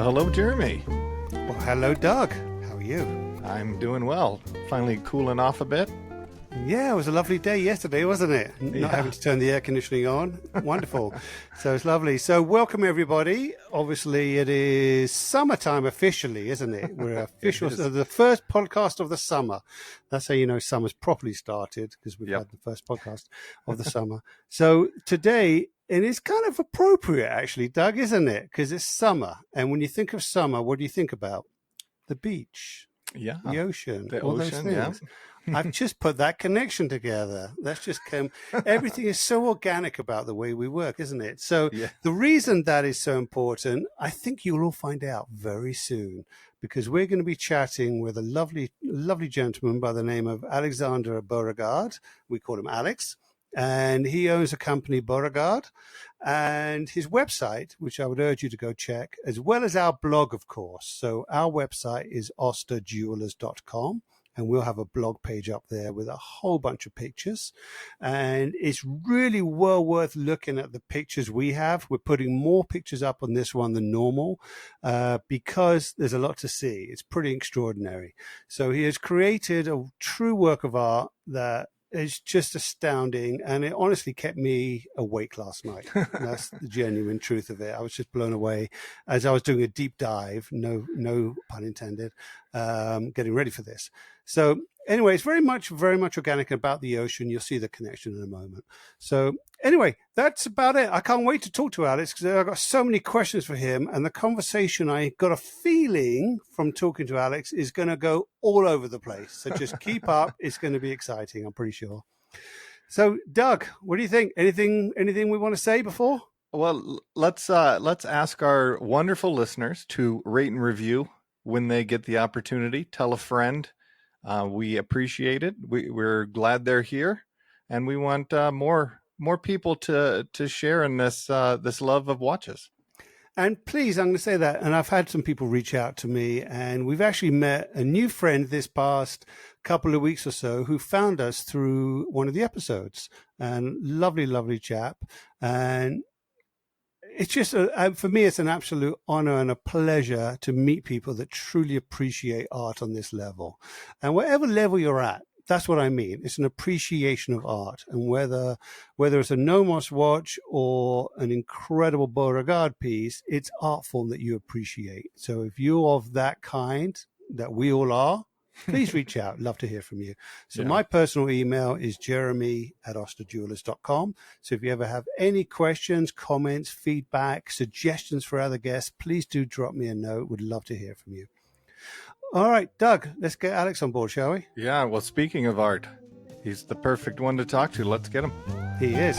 Well, hello, Jeremy. Well, hello, Doug. How are you? I'm doing well. Finally cooling off a bit. Yeah, it was a lovely day yesterday, wasn't it? Not having to turn the air conditioning on. Wonderful. So it's lovely. So welcome, everybody. Obviously, it is summertime officially, isn't it? We're official. So the first podcast of the summer. That's how you know summer's properly started, because we've had the first podcast of the summer. So today, it is kind of appropriate, actually, Doug, isn't it? Because it's summer. And when you think of summer, what do you think about? The beach. Yeah. The ocean. The all ocean, those things. I've just put that connection together. That's just come. Everything is so organic about the way we work, isn't it? So the reason that is so important, I think you'll all find out very soon, because we're going to be chatting with a lovely, lovely gentleman by the name of Alexandre Beauregard. We call him Alex. And he owns a company, Beauregard, and his website, which I would urge you to go check, as well as our blog, of course. So our website is Osterjewelers.com. And we'll have a blog page up there with a whole bunch of pictures. And it's really well worth looking at the pictures we have. We're putting more pictures up on this one than normal because there's a lot to see. It's pretty extraordinary. So he has created a true work of art that is just astounding. And it honestly kept me awake last night. That's the genuine truth of it. I was just blown away as I was doing a deep dive, no pun intended, getting ready for this. So anyway, it's very much organic about the ocean. You'll see the connection in a moment. So anyway, that's about it. I can't wait to talk to Alex because I've got so many questions for him. And the conversation, I got a feeling from talking to Alex, is going to go all over the place. So just keep up. It's going to be exciting, I'm pretty sure. So Doug, what do you think? Anything we want to say before? Well, let's ask our wonderful listeners to rate and review when they get the opportunity. Tell a friend. We appreciate it. We're glad they're here, and we want more people to share in this love of watches. And please, I'm going to say that, and I've had some people reach out to me, and we've actually met a new friend this past couple of weeks or so who found us through one of the episodes, and lovely, lovely chap. And it's just, for me, it's an absolute honor and a pleasure to meet people that truly appreciate art on this level. And whatever level you're at, that's what I mean. It's an appreciation of art. And whether it's a Nomos watch or an incredible Beauregard piece, it's art form that you appreciate. So if you're of that kind, that we all are, please reach out. Love to hear from you. So my personal email is jeremy@osterjewelers.com. So if you ever have any questions, comments, feedback, suggestions for other guests, please do drop me a note. Would love to hear from you. All right, Doug, let's get Alex on board, shall we? Yeah, well, speaking of art, he's the perfect one to talk to. Let's get him. He is.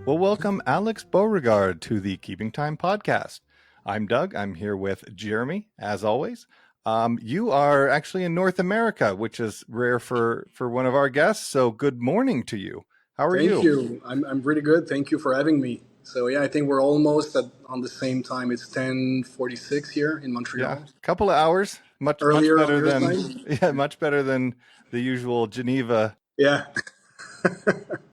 Well, welcome Alex Beauregard to the Keeping Time podcast. I'm Doug. I'm here with Jeremy, as always. You are actually in North America, which is rare for one of our guests. So good morning to you. How are you? Thank you. I'm pretty good. Thank you for having me. So yeah, I think we're almost on the same time. It's 10:46 here in Montreal. Yeah, a couple of hours. Much better than the usual Geneva. Yeah.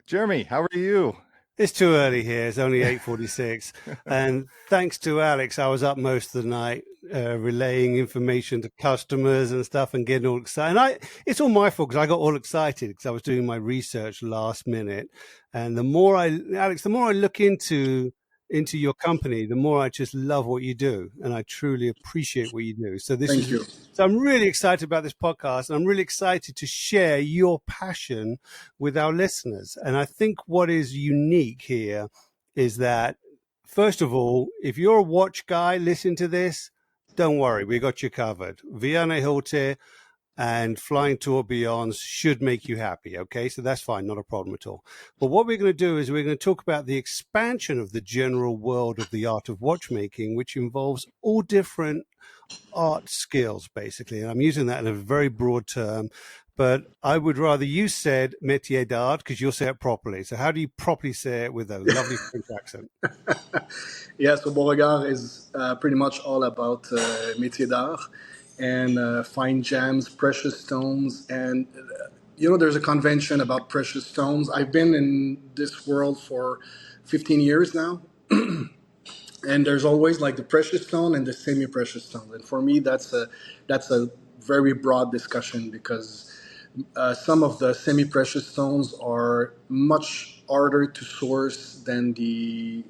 Jeremy, how are you? It's too early here. It's only 8:46. And thanks to Alex, I was up most of the night relaying information to customers and stuff and getting all excited. And it's all my fault because I got all excited because I was doing my research last minute. And the more I look into your company, the more I just love what you do. And I truly appreciate what you do. So Thank you. So I'm really excited about this podcast, and I'm really excited to share your passion with our listeners. And I think what is unique here is that, first of all, if you're a watch guy listening to this, don't worry, we got you covered. Vianney Halter and Flying Tourbillons should make you happy, okay? So that's fine, not a problem at all. But what we're going to do is we're going to talk about the expansion of the general world of the art of watchmaking, which involves all different art skills, basically. And I'm using that in a very broad term, but I would rather you said métier d'art because you'll say it properly. So how do you properly say it with a lovely French accent? Yeah, so Beauregard is pretty much all about métier d'art and fine gems, precious stones, and there's a convention about precious stones. I've been in this world for 15 years now. And there's always like the precious stone and the semi-precious stone. And for me, that's a very broad discussion because some of the semi-precious stones are much harder to source than the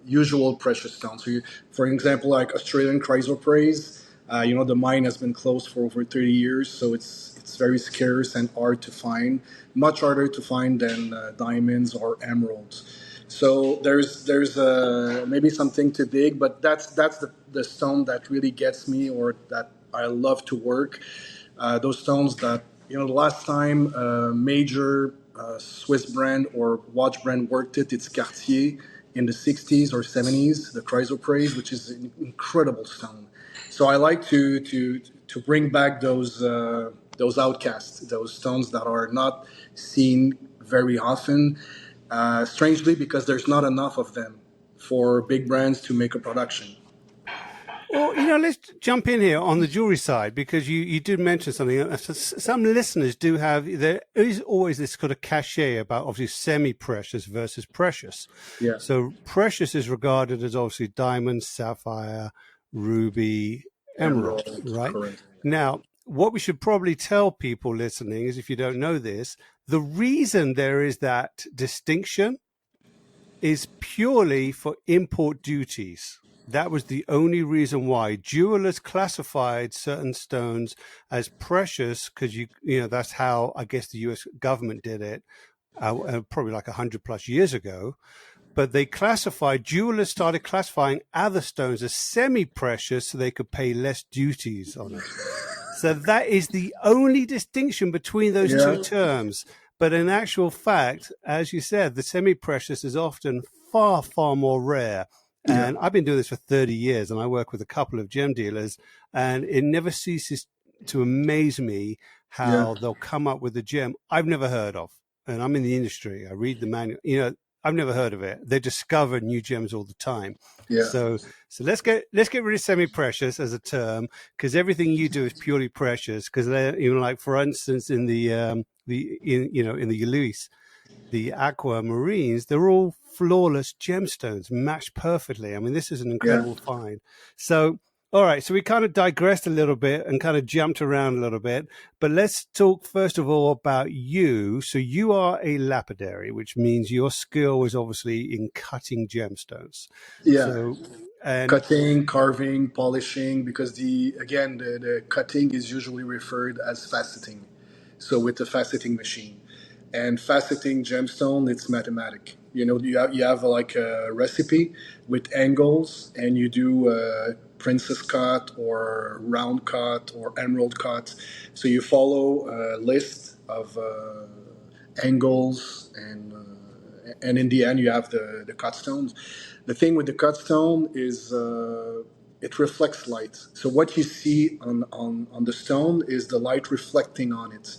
usual precious stones. So, for example, like Australian chrysoprase, the mine has been closed for over 30 years, so it's very scarce and hard to find, much harder to find than diamonds or emeralds. So there's maybe something to dig, but that's the stone that really gets me, or that I love to work. Those stones that the last time a major Swiss brand or watch brand worked it's Cartier in the 60s or 70s, the chrysoprase, which is an incredible stone. So I like to bring back those outcasts, those stones that are not seen very often. Strangely, because there's not enough of them for big brands to make a production. Well, let's jump in here on the jewelry side, because you did mention something. Some listeners do there is always this kind of cachet about obviously semi-precious versus precious. Yeah. So precious is regarded as obviously diamond, sapphire, ruby, emerald, right? Correct. Now, what we should probably tell people listening is, if you don't know this, the reason there is that distinction is purely for import duties. That was the only reason why jewelers classified certain stones as precious, because that's how I guess the U.S. government did it, probably like 100 plus years ago. But jewelers started classifying other stones as semi-precious so they could pay less duties on it. So that is the only distinction between those two terms. But in actual fact, as you said, the semi-precious is often far, far more rare. And I've been doing this for 30 years, and I work with a couple of gem dealers, and it never ceases to amaze me how they'll come up with a gem I've never heard of. And I'm in the industry. I read the manual. I've never heard of it. They discover new gems all the time. Yeah. So let's get rid of semi-precious as a term, because everything you do is purely precious. Because like for instance, in the Ulysse, the Aqua Marines, they're all flawless gemstones, matched perfectly. I mean, this is an incredible find. So, all right, so we kind of digressed a little bit and kind of jumped around a little bit, but let's talk first of all about you. So you are a lapidary, which means your skill is obviously in cutting gemstones. Yeah. So, cutting, carving, polishing, because the cutting is usually referred as faceting. So with the faceting machine. And faceting gemstone, it's mathematic. You have like a recipe with angles, and you do princess cut or round cut or emerald cut. So you follow a list of angles, and in the end you have the cut stones. The thing with the cut stone is it reflects light. So what you see on the stone is the light reflecting on it.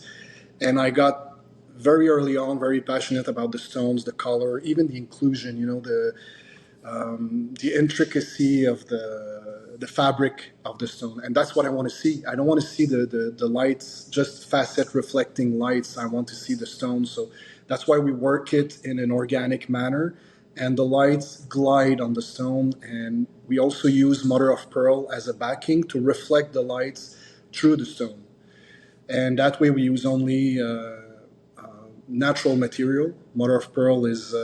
And I got very early on very passionate about the stones, the color, even the inclusion, the intricacy of the fabric of the stone. And that's what I want to see. I don't want to see the lights, just facet reflecting lights. I want to see the stone. So that's why we work it in an organic manner. And the lights glide on the stone. And we also use mother of pearl as a backing to reflect the lights through the stone. And that way we use only natural material. Mother of pearl is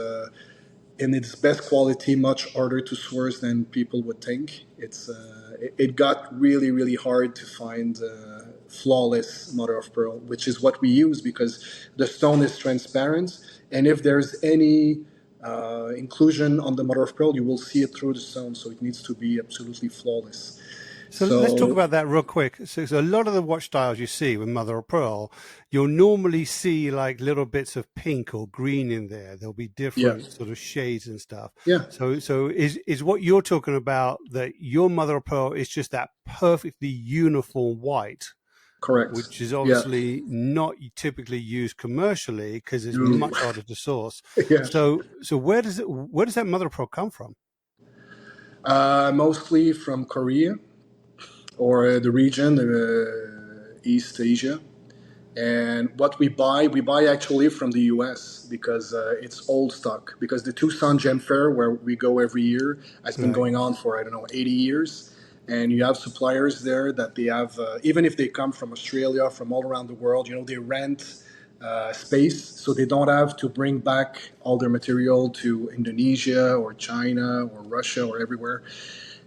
in its best quality much harder to source than people would think. It got really, really hard to find flawless mother of pearl, which is what we use because the stone is transparent, and if there's any inclusion on the mother of pearl, you will see it through the stone, so it needs to be absolutely flawless. So let's talk about that real quick. So a lot of the watch styles you see with mother of pearl, you'll normally see like little bits of pink or green in there. There'll be different sort of shades and stuff. Yeah. So is what you're talking about that your mother of pearl is just that perfectly uniform white? Correct. Which is obviously not typically used commercially because it's much harder to source. Yeah. So where does that mother of pearl come from? Mostly from Korea. Or the region, East Asia, And what we buy actually from the US because it's old stock. Because the Tucson Gem Fair, where we go every year, has been going on for, I don't know, 80 years. And you have suppliers there that they have, even if they come from Australia, from all around the world, they rent space, so they don't have to bring back all their material to Indonesia or China or Russia or everywhere.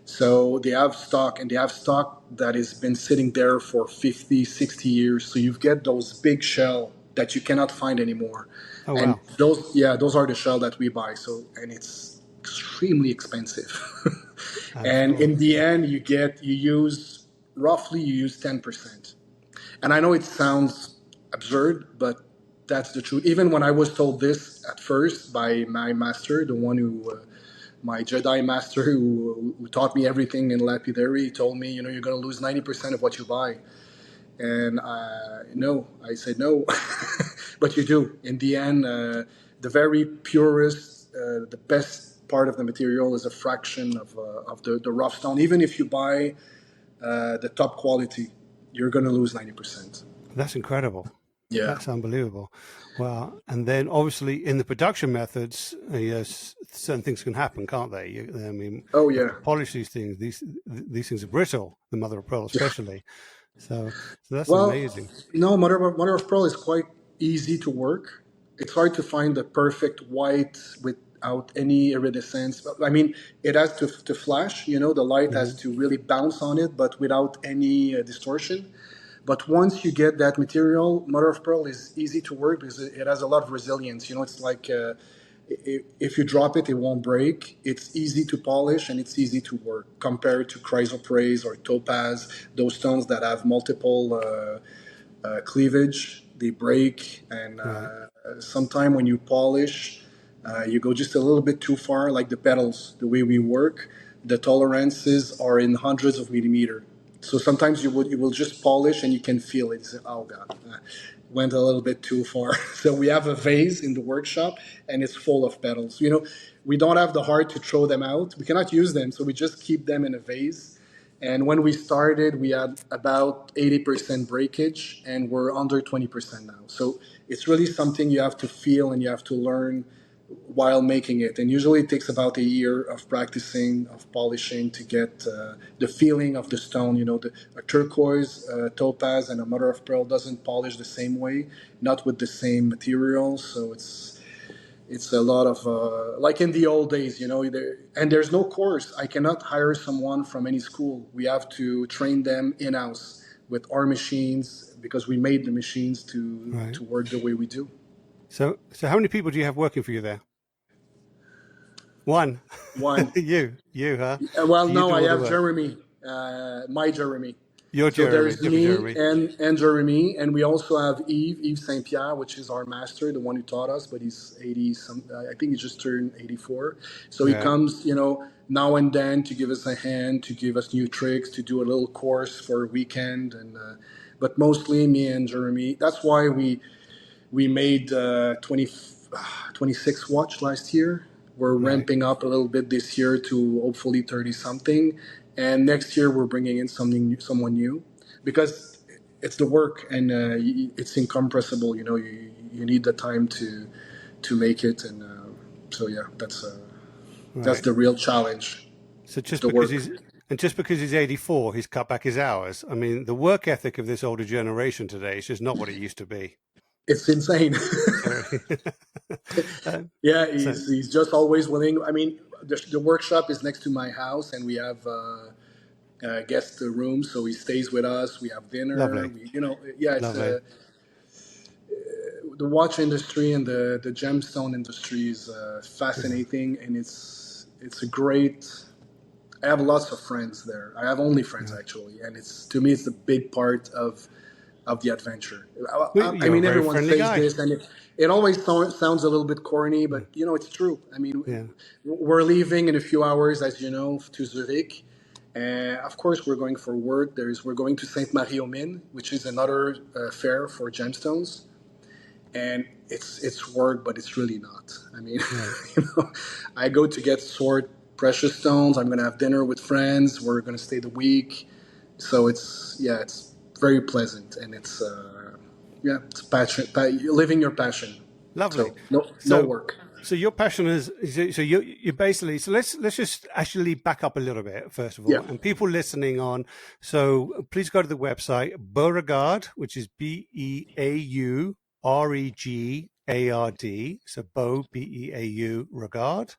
So they have stock, and they have stock that has been sitting there for 50, 60 years. So you get those big shell that you cannot find anymore. Oh, and wow. those are the shell that we buy. So, and it's extremely expensive. And sure. in the end, you use 10%. And I know it sounds absurd, but that's the truth. Even when I was told this at first by my master, the one who, my Jedi master who taught me everything in lapidary, he told me, you're going to lose 90% of what you buy. And I said no, but you do. In the end, the very purest, the best part of the material is a fraction of the rough stone. Even if you buy the top quality, you're going to lose 90%. That's incredible. Yeah. That's unbelievable. Wow. And then obviously in the production methods, yes, certain things can happen, can't they? I mean, oh yeah, polish these things. These things are brittle, the mother of pearl especially. So that's amazing. No, mother of pearl is quite easy to work. It's hard to find the perfect white without any iridescence. I mean, it has to flash, the light has to really bounce on it, but without any distortion. But once you get that material, mother of pearl is easy to work because it has a lot of resilience. It's like if you drop it, it won't break. It's easy to polish and it's easy to work compared to chrysoprase or topaz, those stones that have multiple cleavage. They break, and sometime when you polish, you go just a little bit too far, like the petals. The way we work, the tolerances are in hundreds of millimeters. So sometimes you will just polish and you can feel it. You say, oh God, went a little bit too far. So we have a vase in the workshop and it's full of petals. We don't have the heart to throw them out. We cannot use them, so we just keep them in a vase. And when we started, we had about 80% breakage, and we're under 20% now. So it's really something you have to feel and you have to learn while making it. And usually it takes about a year of practicing, of polishing to get the feeling of the stone. A turquoise, topaz, and a mother of pearl doesn't polish the same way, not with the same materials. So it's a lot of, like in the old days, and there's no course. I cannot hire someone from any school. We have to train them in-house with our machines because we made the machines to work the way we do. So how many people do you have working for you there? One. you, huh? Well, so no, I have Jeremy, my Jeremy. Your so Jeremy. There's me Jeremy. And Jeremy, and we also have Yves Saint Pierre, which is our master, the one who taught us, but he's 80 some. I think he just turned 84. So he comes, now and then to give us a hand, to give us new tricks, to do a little course for a weekend, and but mostly me and Jeremy. That's why we made 26 watch last year. We're ramping up a little bit this year to hopefully 30 something. And next year we're bringing in someone new because it's the work and it's incompressible. You need the time to make it. And so, yeah, that's the real challenge. So just because he's 84, he's cut back his hours. I mean, the work ethic of this older generation today is just not what it used to be. It's insane. Yeah, he's just always willing. I mean, the workshop is next to my house, and we have guest room, so he stays with us. We have dinner. Lovely. It's the watch industry and the gemstone industry is fascinating, and it's a great. I have lots of friends there. I have only friends actually, and to me it's the big part of the adventure. I mean, everyone says this, and it always sounds a little bit corny, but it's true. I mean, we're leaving in a few hours, as you know, to Zurich. Of course, we're going for work. We're going to Sainte-Marie-aux-Mines, which is another fair for gemstones, and it's work, but it's really not. I mean, I go to get sort precious stones. I'm going to have dinner with friends. We're going to stay the week, so it's very pleasant, and yeah, it's passion, living your passion. Lovely. So no work. So your passion is so you basically, so let's just actually back up a little bit first of all, Yeah. and people listening on, so please go to the website Beauregard, which is BEAUREGARD, so BEAU regard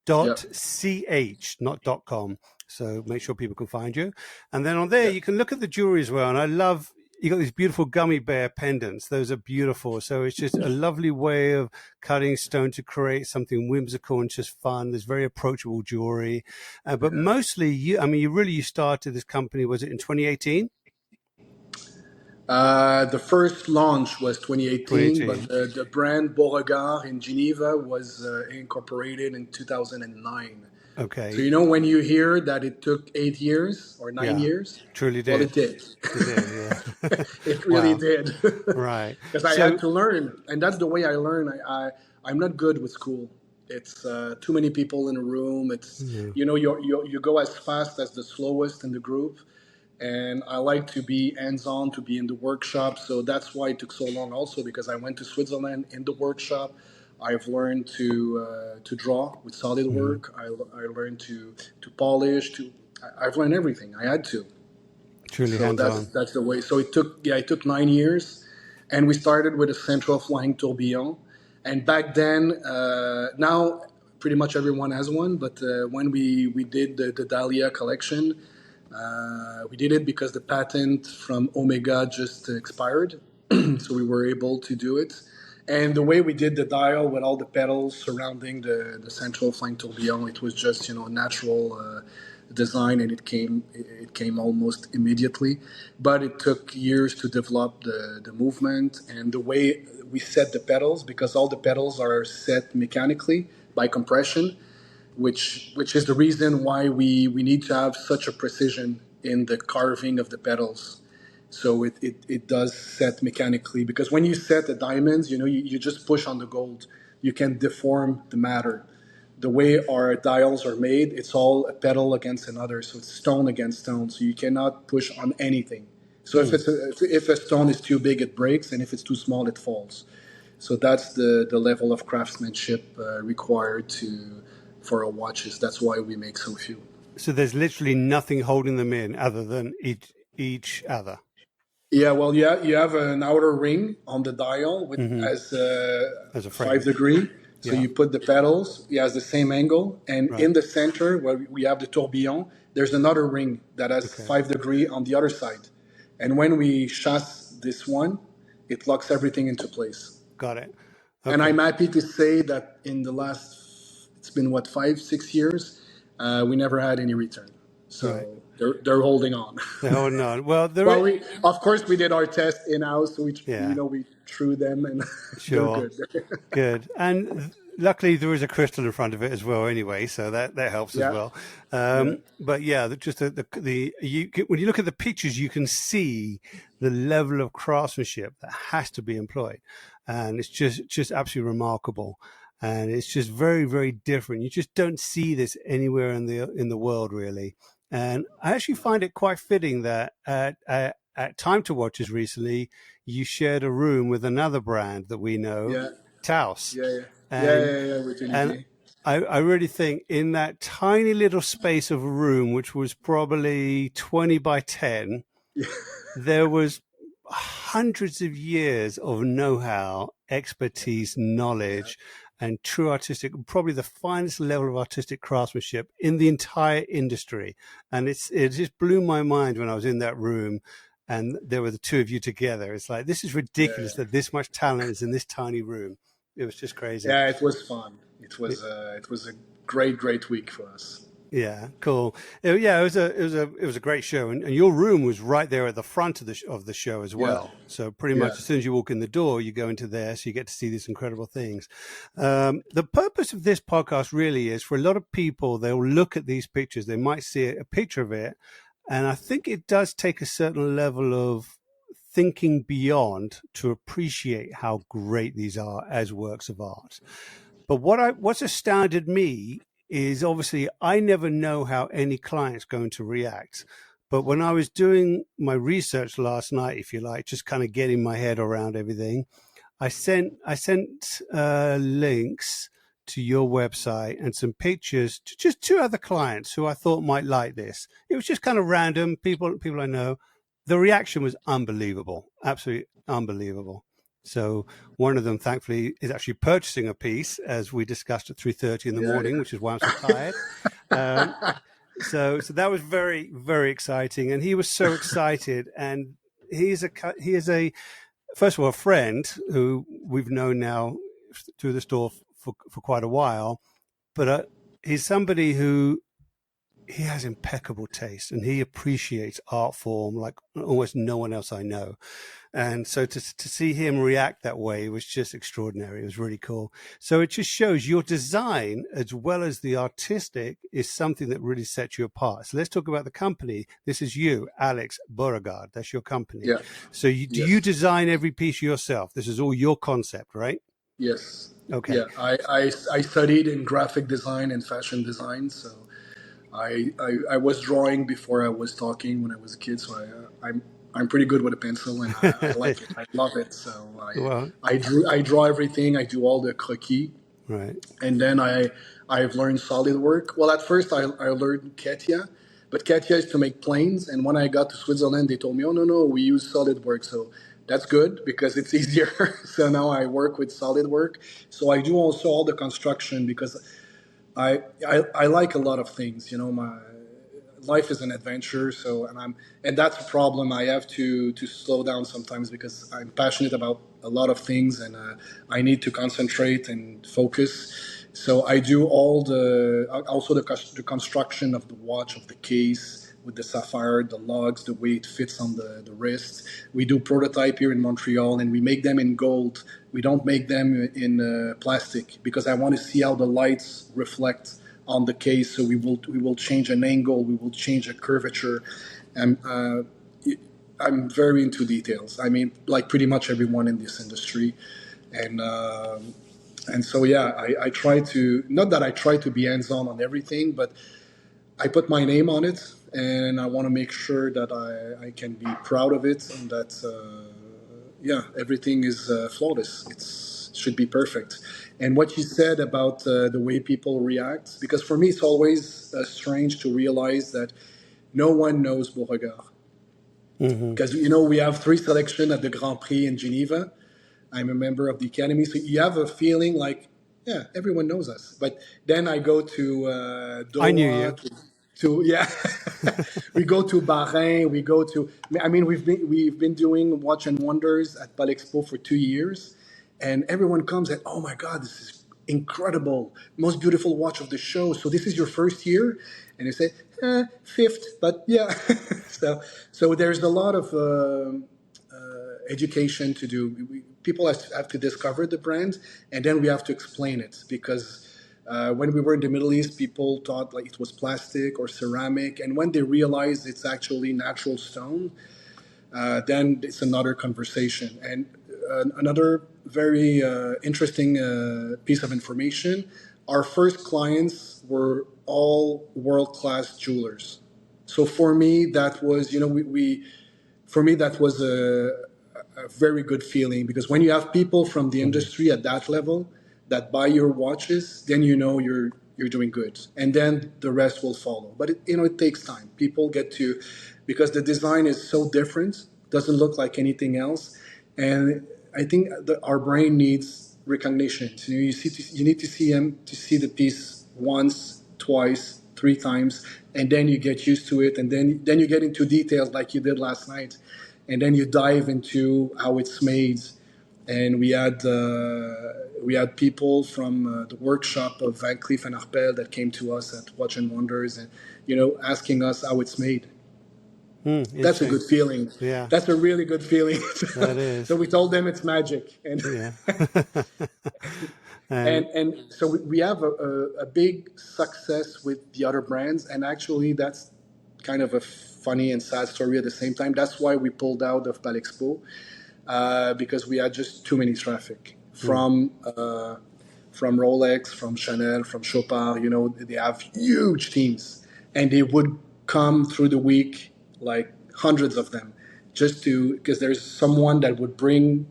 Yeah. .ch, not .com. So make sure people can find you, and then on there Yeah. you can look at the jewelry as well. And I love, you got these beautiful gummy bear pendants. Those are beautiful. So it's just a lovely way of cutting stone to create something whimsical and just fun. There's very approachable jewelry. But mostly, you started this company, was it in 2018? The first launch was 2018, 2018. but the brand Beauregard in Geneva was incorporated in 2009. Okay. So, you know, when you hear that it took 8 years or 9 Yeah, years, truly well, did. it did. It did, yeah. It really Wow. did. Right. Because I So, had to learn, and that's the way I learn. I'm not good with school. It's too many people in a room. It's you know you go as fast as the slowest in the group, and I like to be hands-on, to be in the workshop. So that's why it took so long. Also, because I went to Switzerland in the workshop. I've learned to draw with solid work. I learned to polish. I've learned everything. I had to. truly So hands-on. that's the way. So it took 9 years, and we started with a central flying tourbillon. And back then, now pretty much everyone has one. But when we did the Dahlia collection, we did it because the patent from Omega just expired, so we were able to do it. And the way we did the dial with all the pedals surrounding the central flying tourbillon, it was just natural design, and it came almost immediately. But it took years to develop the movement and the way we set the pedals, because all the pedals are set mechanically by compression, which is the reason why we need to have such a precision in the carving of the pedals. So it does set mechanically, because when you set the diamonds, you just push on the gold. You can deform the matter. The way our dials are made, it's all a pedal against another, so it's stone against stone. So you cannot push on anything. So if a stone is too big, it breaks, and if it's too small, it falls. So that's the level of craftsmanship required for our watches. That's why we make so few. So there's literally nothing holding them in other than each other. Yeah, well, you have an outer ring on the dial as a 5 degree. So you put the pedals, it has the same angle. And in the center, where we have the tourbillon, there's another ring that has 5 degree on the other side. And when we chasse this one, it locks everything into place. Got it. Okay. And I'm happy to say that in the last, it's been 5-6 years, we never had any return. So they're holding on. They're holding on. Well, of course, we did our test in-house, so we threw them, and they're good. Good. And luckily there is a crystal in front of it as well anyway, so that helps as well. But just when you look at the pictures, you can see the level of craftsmanship that has to be employed, and it's just absolutely remarkable. And it's just very, very different. You just don't see this anywhere in the world, really. And I actually find it quite fitting that at Time to Watches recently, you shared a room with another brand that we know, Taos. And I really think in that tiny little space of a room, which was probably 20 by 10, there was hundreds of years of know-how, expertise, knowledge, and true artistic, probably the finest level of artistic craftsmanship in the entire industry. And it just blew my mind when I was in that room and there were the two of you together. It's like, this is ridiculous that this much talent is in this tiny room. It was just crazy. Yeah, it was fun. It was a great week for us. Yeah, cool. It was a great show, and your room was right there at the front of the show as well. So pretty much as soon as you walk in the door, you go into there, so you get to see these incredible things. The purpose of this podcast really is for a lot of people. They'll look at these pictures, they might see a picture of it, and I think it does take a certain level of thinking beyond to appreciate how great these are as works of art. But what's astounded me is obviously I never know how any client's going to react. But when I was doing my research last night, if you like, just kind of getting my head around everything, I sent links to your website and some pictures to just 2 other clients who I thought might like this. It was just kind of random people I know. The reaction was unbelievable, absolutely unbelievable. So one of them, thankfully, is actually purchasing a piece, as we discussed at 3:30 in the morning, which is why I'm so tired. So that was very, very exciting, and he was so excited. And he is a first of all a friend who we've known now through the store for quite a while, but he's somebody who he has impeccable taste and he appreciates art form like almost no one else I know. And so to see him react that way was just extraordinary. It was really cool. So it just shows your design as well as the artistic is something that really sets you apart. So let's talk about the company. This is you, Alex Beauregard. That's your company. Yeah. So do you design every piece yourself? This is all your concept, right? Yes. Okay. Yeah, I studied in graphic design and fashion design, so I was drawing before I was talking when I was a kid, so I'm pretty good with a pencil, and I like it. I love it. So I draw everything. I do all the croquis, right? And then I've learned SolidWorks. Well, at first I learned CATIA, but CATIA is to make planes. And when I got to Switzerland, they told me, oh no, we use SolidWorks. So that's good because it's easier. So now I work with SolidWorks. So I do also all the construction because I like a lot of things. You know, my life is an adventure. So and that's a problem. I have to slow down sometimes because I'm passionate about a lot of things and I need to concentrate and focus. So I do also the construction of the watch, of the case, with the sapphire, the lugs, the way it fits on the wrist. We do prototype here in Montreal, and we make them in gold. We don't make them in plastic because I want to see how the lights reflect on the case. So we will change an angle, we will change a curvature, and I'm very into details. I mean, like pretty much everyone in this industry, and so yeah, I try to, not that I try to be hands-on on everything, but I put my name on it, and I want to make sure that I can be proud of it, and that everything is flawless. It should be perfect. And what you said about the way people react, because for me it's always strange to realize that no one knows Beauregard. Because we have 3 selections at the Grand Prix in Geneva. I'm a member of the Academy, so you have a feeling like, yeah, everyone knows us. But then I go to Doha. I knew you. We go to Bahrain. We go to. I mean, we've been doing Watch and Wonders at Palexpo for 2 years, and everyone comes and, oh my God, this is incredible, most beautiful watch of the show. So this is your first year, and they say 5th, but yeah. so there's a lot of education to do. People have to discover the brand, and then we have to explain it because. When we were in the Middle East, people thought like it was plastic or ceramic, and when they realized it's actually natural stone, then it's another conversation. And another very interesting piece of information: our first clients were all world-class jewelers. So for me, that was for me that was a very good feeling because when you have people from the industry at that level that buy your watches, then you're doing good, and then the rest will follow. But it takes time. People get to, because the design is so different, doesn't look like anything else, and I think our brain needs recognition. So you need to see the piece once, twice, 3 times, and then you get used to it, and then you get into details like you did last night, and then you dive into how it's made. And we had people from the workshop of Van Cleef and Arpels that came to us at Watch and Wonders, and asking us how it's made. That's a good feeling. Yeah, that's a really good feeling. That is. So we told them it's magic, and and so we have a big success with the other brands, and actually that's kind of a funny and sad story at the same time. That's why we pulled out of Palexpo. Because we had just too many traffic from Rolex, from Chanel, from Chopard. They have huge teams, and they would come through the week like hundreds of them, just to, because there's someone that would bring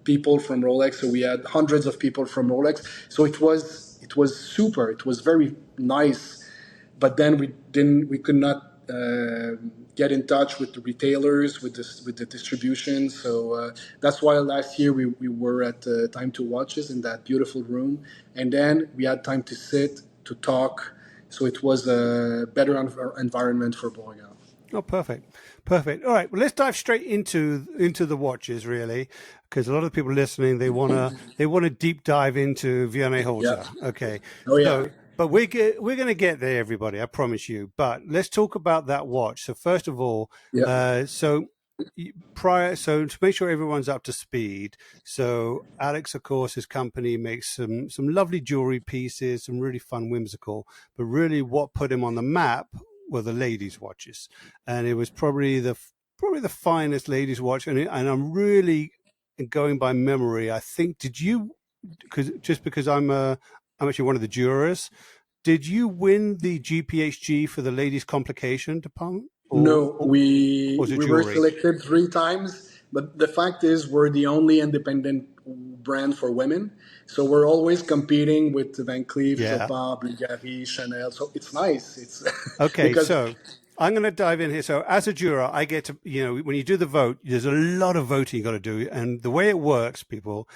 people from Rolex. So we had hundreds of people from Rolex. So it was super. It was very nice. But then we could not get in touch with the retailers, with the distribution. So that's why last year we were at Time to Watches in that beautiful room, and then we had time to sit, to talk. So it was a better environment for Beauregard. Oh, perfect. Perfect. All right. Well, let's dive straight into the watches, really, because a lot of people listening, they want to deep dive into Vianney Halter. Yeah. Okay. Oh yeah. So, but we're going to get there, everybody. I promise you. But let's talk about that watch. So first of all, so to make sure everyone's up to speed. So Alex, of course, his company makes some lovely jewelry pieces, some really fun, whimsical. But really, what put him on the map were the ladies' watches, and it was probably the finest ladies' watch. And I'm really going by memory. I think because I'm actually one of the jurors. Did you win the GPHG for the ladies' complication department? No, we were selected 3 times, but the fact is we're the only independent brand for women. So we're always competing with Van Cleef, Chopard, Bulgari, Chanel. So it's nice. It's okay. So I'm going to dive in here. So as a juror, I get to, when you do the vote, there's a lot of voting you got to do. And the way it works, people,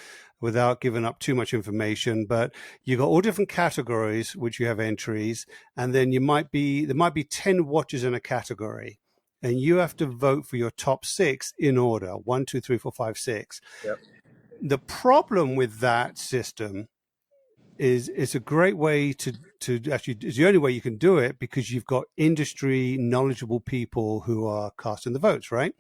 without giving up too much information, but you got all different categories, which you have entries. And then there might be 10 watches in a category. And you have to vote for your top 6 in order, 1, 2, 3, 4, 5, 6. Yep. The problem with that system is it's a great way to actually, it's the only way you can do it, because you've got industry knowledgeable people who are casting the votes, right?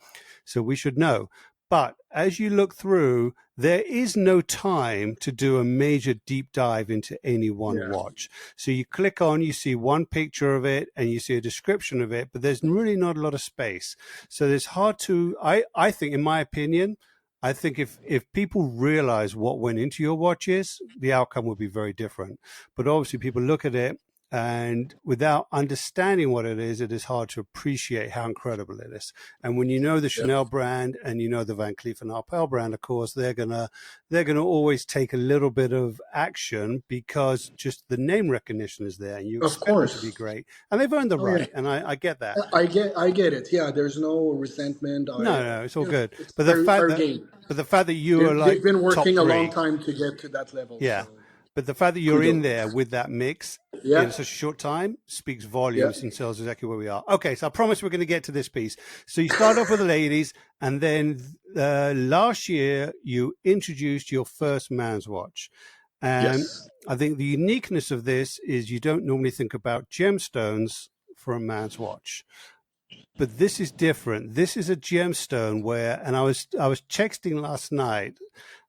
So we should know. But as you look through, there is no time to do a major deep dive into any one watch. So you click on, you see one picture of it and you see a description of it, but there's really not a lot of space. So it's hard to, I think, in my opinion, I think if people realize what went into your watches, the outcome would be very different. But obviously people look at it, and without understanding what it is hard to appreciate how incredible it is. And when you know the Chanel brand and you know the Van Cleef and Arpels brand, of course, they're gonna always take a little bit of action, because just the name recognition is there, and you expect it to be great. And they've earned the right, and I get that. I get it. Yeah, there's no resentment. No, it's all good. It's but the fact that you are like, they've been working a long time to get to that level. Yeah. So. But the fact that you're in there with that mix in such a short time speaks volumes and tells exactly where we are. Okay, so I promise we're going to get to this piece. So you start off with the ladies, and then last year you introduced your first man's watch. And I think the uniqueness of this is you don't normally think about gemstones for a man's watch. But this is different. This is a gemstone where, and I was texting last night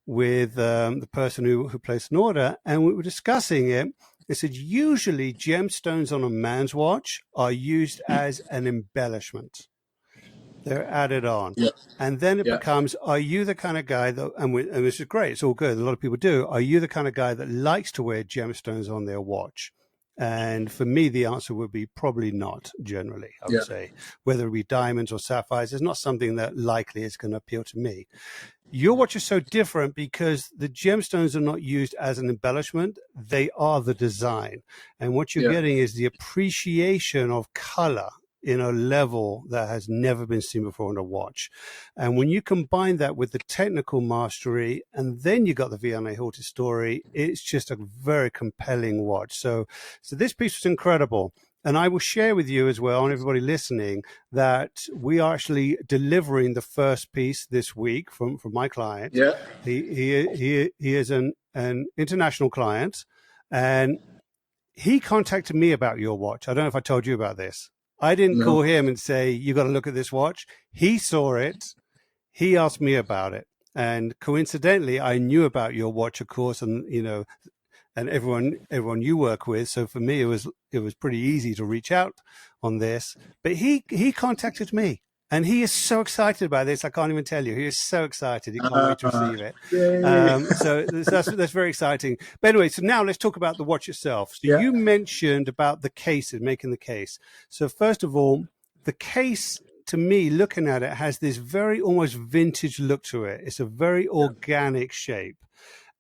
with the person who placed an order, and we were discussing it. They said usually gemstones on a man's watch are used as an embellishment. They're added on. And then it becomes, are you the kind of guy that, and this is great, it's all good, a lot of people do, are you the kind of guy that likes to wear gemstones on their watch? And for me, the answer would be probably not, generally, I would say. Whether it be diamonds or sapphires, it's not something that likely is going to appeal to me. Your watch is so different because the gemstones are not used as an embellishment. They are the design. And what you're getting is the appreciation of color in a level that has never been seen before on a watch. And when you combine that with the technical mastery, and then you got the Vianney Halter story, it's just a very compelling watch. So this piece was incredible. And I will share with you as well, and everybody listening, that we are actually delivering the first piece this week from my client. He is an international client, and he contacted me about your watch. I don't know if I told you about this. I didn't call him and say, you got to look at this watch. He saw it. He asked me about it. And coincidentally, I knew about your watch, of course, and, and everyone you work with. So for me, it was pretty easy to reach out on this. But he contacted me, and he is so excited about this. I can't even tell you. He is so excited. He can't wait to receive it. So that's very exciting. But anyway, so now let's talk about the watch itself. So you mentioned about the case and making the case. So first of all, the case to me, looking at it, has this very almost vintage look to it. It's a very organic shape.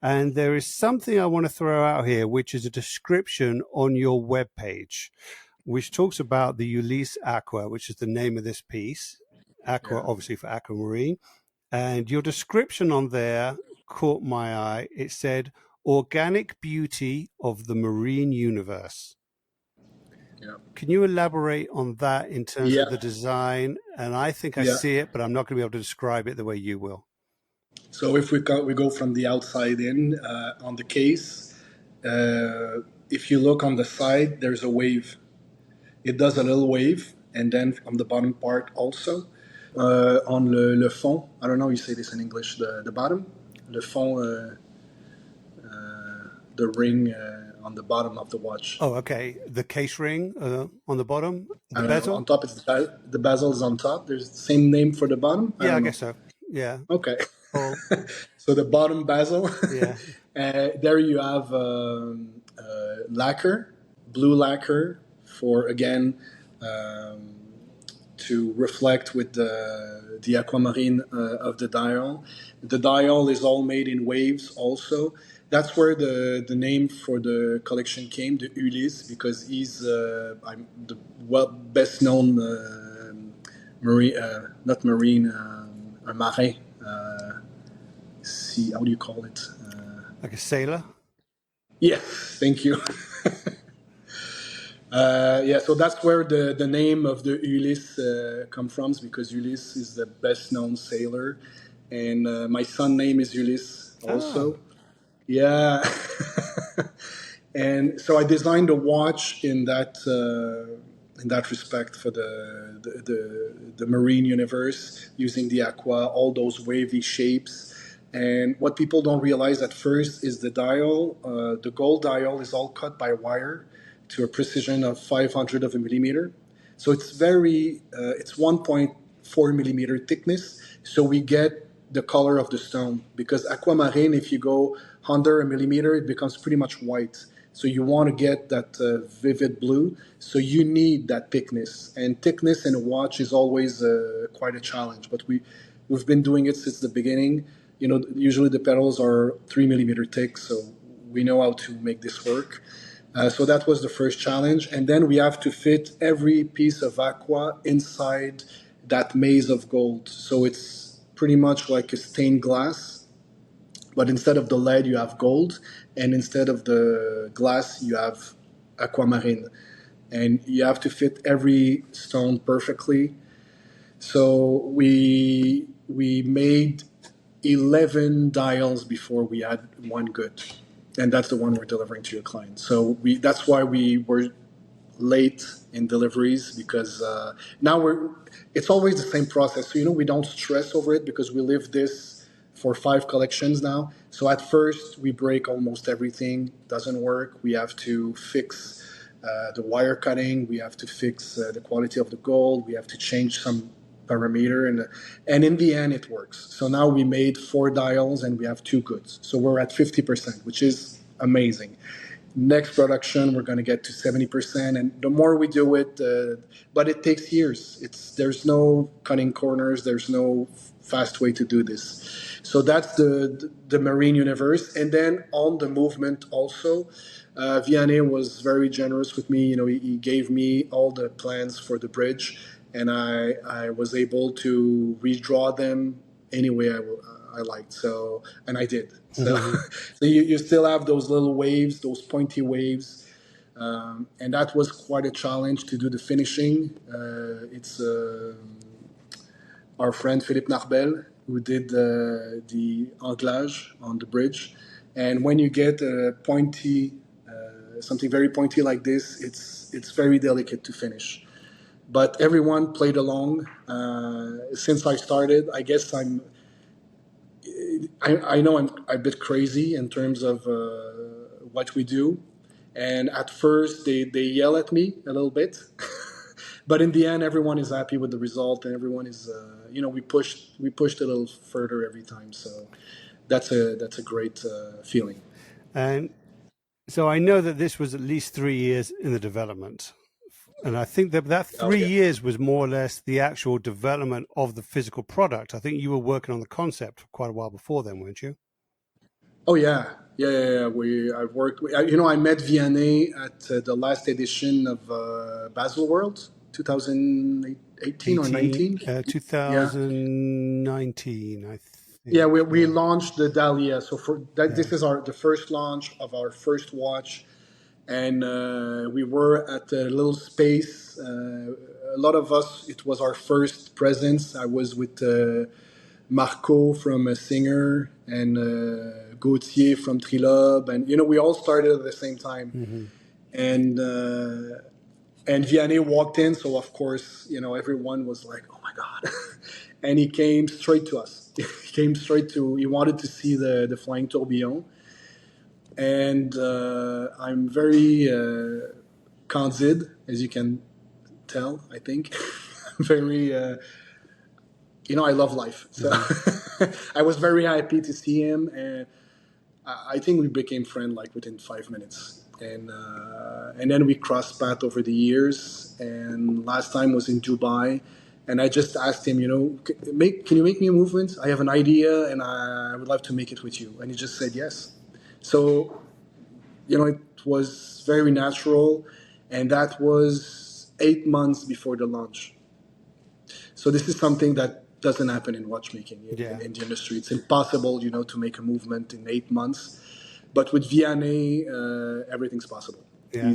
And there is something I want to throw out here, which is a description on your webpage, which talks about the Ulysse Aqua, which is the name of this piece. Aqua, obviously for aquamarine. And your description on there caught my eye. It said, organic beauty of the marine universe. Yeah. Can you elaborate on that in terms of the design? And I think I see it, but I'm not going to be able to describe it the way you will. So if we go from the outside in on the case, if you look on the side, there's a wave. It does a little wave, and then on the bottom part also. On le fond, I don't know how you say this in English, the bottom, le fond, the ring on the bottom of the watch. Oh, okay. The case ring on the bottom, the bezel? On top, it's the bezel is on top. There's the same name for the bottom? I guess so. Yeah. Okay. So the bottom bezel, there you have lacquer, blue lacquer for, again, to reflect with the aquamarine of the dial. The dial is all made in waves also. That's where the name for the collection came, the Ulysse, because he's the best known marine, not marine, a marin. How do you call it? Like a sailor? Yes, thank you. So that's where the name of the Ulysse comes from, because Ulysse is the best known sailor, and my son's name is Ulysse also. Oh. Yeah. And so I designed a watch in that respect for the marine universe, using the aqua, all those wavy shapes. And what people don't realize at first is the dial, the gold dial is all cut by wire to a precision of 500 of a millimeter. So it's it's 1.4 millimeter thickness. So we get the color of the stone, because aquamarine, if you go under a millimeter, it becomes pretty much white. So you want to get that vivid blue. So you need that thickness, and thickness in a watch is always quite a challenge. But we've been doing it since the beginning. You know, usually the petals are 3 millimeter thick, so we know how to make this work. So that was the first challenge. And then we have to fit every piece of aqua inside that maze of gold. So it's pretty much like a stained glass, but instead of the lead, you have gold. And instead of the glass, you have aquamarine. And you have to fit every stone perfectly. So we made 11 dials before we had one good. And that's the one we're delivering to your client. So that's why we were late in deliveries, because now it's always the same process. So, we don't stress over it, because we live this for 5 collections now. So at first we break almost everything, doesn't work. We have to fix the wire cutting. We have to fix the quality of the gold. We have to change some parameter, and in the end it works. So now we made 4 dials and we have 2 goods. So we're at 50%, which is amazing. Next production, we're going to get to 70%, and the more we do it, but it takes years. There's no cutting corners. There's no fast way to do this. So that's the marine universe. And then on the movement also, Vianney was very generous with me. He gave me all the plans for the bridge, and I was able to redraw them any way I liked. So, and I did. So, so you still have those little waves, those pointy waves, and that was quite a challenge to do the finishing. It's our friend Philippe Narbel who did the anglage on the bridge, and when you get a pointy, something very pointy like this, it's very delicate to finish. But everyone played along. Since I started, I guess I know I'm a bit crazy in terms of what we do. And at first, they yell at me a little bit. But in the end, everyone is happy with the result, and everyone is, we pushed a little further every time. So that's a great feeling. And so I know that this was at least 3 years in the development And I think that 3 years was more or less the actual development of the physical product. I think you were working on the concept for quite a while before then, weren't you? Oh yeah. I've worked. I met Vianney at the last edition of Baselworld, 2018 or 19. 2019, I think. Yeah, we launched the Dahlia. So this is the first launch of our first watch, and we were at a little space. A lot of us, it was our first presence. I was with Marco from a Singer and Gauthier from Trilob, and we all started at the same time. Mm-hmm. And Vianney walked in, so of course everyone was like, "Oh my god!" And he came straight to us. He wanted to see the flying tourbillon, and I'm very candid, as you can tell. I think very. I love life, so I was very happy to see him, and I think we became friends like within 5 minutes, and then we crossed paths over the years. And last time was in Dubai, and I just asked him, can you make me a movement? I have an idea, and I would love to make it with you. And he just said yes. So, it was very natural, and that was 8 months before the launch. So this is something that doesn't happen in watchmaking in the industry. It's impossible, to make a movement in 8 months. But with Vianney, everything's possible. Yeah.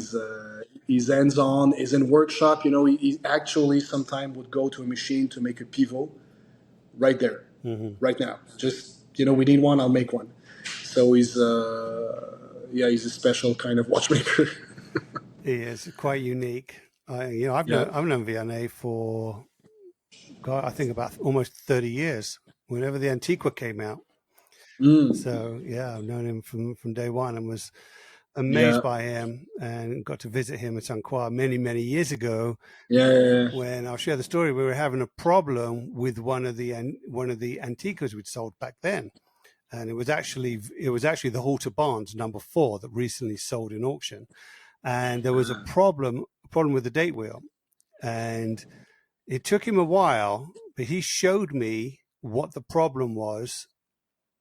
He's hands-on. He's in workshop. He actually sometimes would go to a machine to make a pivot right there, right now. Just we need one, I'll make one. So he's a special kind of watchmaker. He is quite unique. I've known Vianney for, God, I think about almost 30 years. Whenever the Antiqua came out. So I've known him from day one and was amazed by him, and got to visit him at Saint Croix many, many years ago. When I'll share the story, we were having a problem with one of the Antiquas we'd sold back then, and it was actually the Halter Barnes number 4 that recently sold in auction, and there was a problem with the date wheel, and it took him a while, but he showed me what the problem was.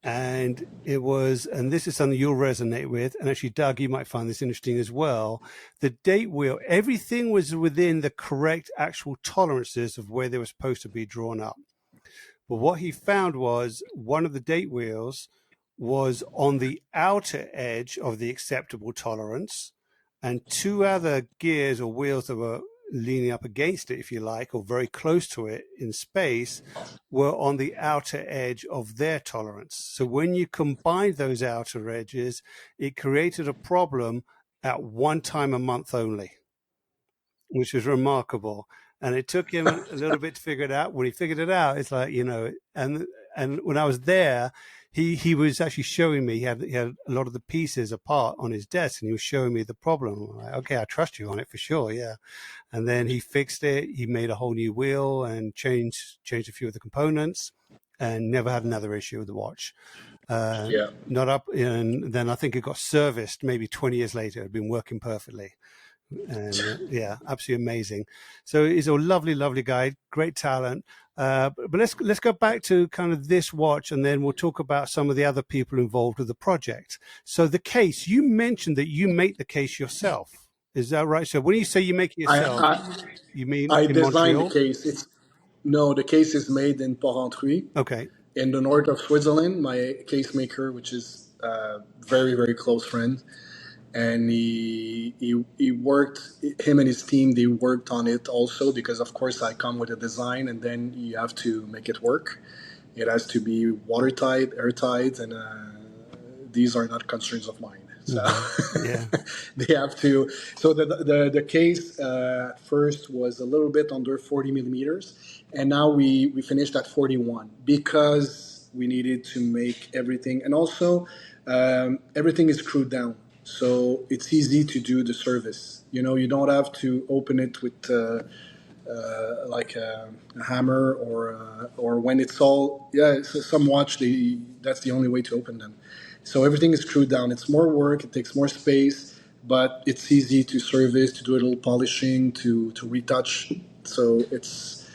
And and this is something you'll resonate with. And actually, Doug, you might find this interesting as well. The date wheel, everything was within the correct actual tolerances of where they were supposed to be drawn up. But what he found was one of the date wheels was on the outer edge of the acceptable tolerance, and 2 other gears or wheels that were leaning up against it, if you like, or very close to it in space, were on the outer edge of their tolerance. So when you combined those outer edges, it created a problem at one time a month only, which was remarkable. And it took him a little bit to figure it out. When he figured it out, it's like, and when I was there, he was actually showing me, he had a lot of the pieces apart on his desk, and he was showing me the problem. I'm like, okay, I trust you on it for sure, yeah. And then he fixed it. He made a whole new wheel and changed a few of the components, and never had another issue with the watch. Not up, and then I think it got serviced maybe 20 years later. It had been working perfectly. And absolutely amazing. So he's a lovely, lovely guy, great talent. But let's go back to kind of this watch, and then we'll talk about some of the other people involved with the project. So the case, you mentioned that you make the case yourself. Is that right? So when you say you make it yourself, you mean I in designed Montreal? the case. The case is made in Porrentruy. Okay. In the north of Switzerland. My case maker, which is a very, very close friend, and he worked, him and his team, they worked on it also, because of course I come with a design, and then you have to make it work. It has to be watertight, airtight, and these are not concerns of mine. So they have to. So the case first was a little bit under 40 millimeters, and now we finished at 41 because we needed to make everything, and also everything is screwed down. So it's easy to do the service. You don't have to open it with like a hammer or when it's all. Some watch that's the only way to open them. So everything is screwed down. It's more work. It takes more space. but it's easy to service, to do a little polishing, to retouch. So it's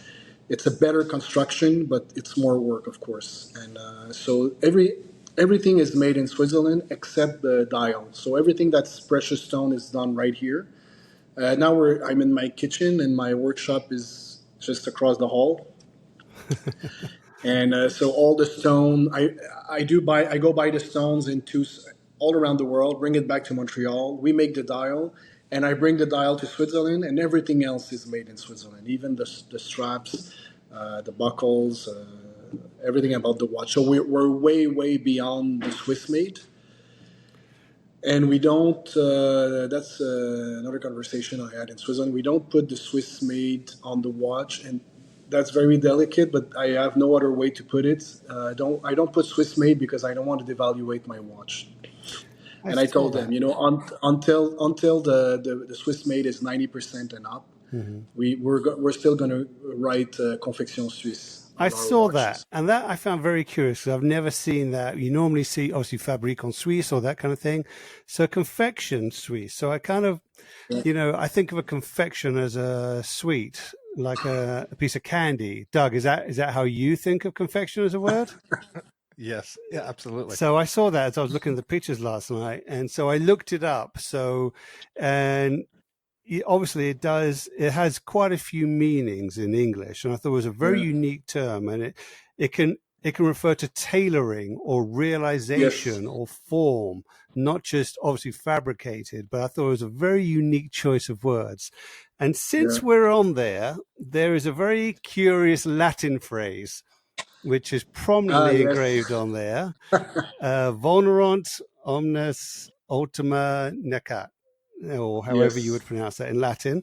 a better construction, but it's more work, of course. And so everything is made in Switzerland except the dial. So everything that's precious stone is done right here. Now I'm in my kitchen, and my workshop is just across the hall. And so all the stone, I go buy the stones all around the world, bring it back to Montreal. We make the dial, and I bring the dial to Switzerland, and everything else is made in Switzerland, even the straps, the buckles, everything about the watch. So we're way beyond the Swiss made. And we don't, that's another conversation I had in Switzerland. We don't put the Swiss made on the watch, and that's very delicate, but I have no other way to put it. I don't put Swiss made because I don't want to devaluate my watch. And I told them, until the Swiss made is 90% and up, we're still going to write Confection Suisse. I saw that, and that I found very curious because I've never seen that. You normally see, obviously, Fabrique en Suisse or that kind of thing. So Confection Suisse. So I kind of, I think of a confection as a sweet, like a piece of candy. Doug, is that how you think of confection as a word? Yes, yeah, absolutely. So I saw that as I was looking at the pictures last night, and so I looked it up. So, and obviously it has quite a few meanings in English, and I thought it was a very unique term, and it can refer to tailoring or realization or form, not just obviously fabricated, but I thought it was a very unique choice of words. And since we're on there is a very curious Latin phrase which is prominently engraved on there. Vulnerant omnes ultima necat, or however you would pronounce that in Latin,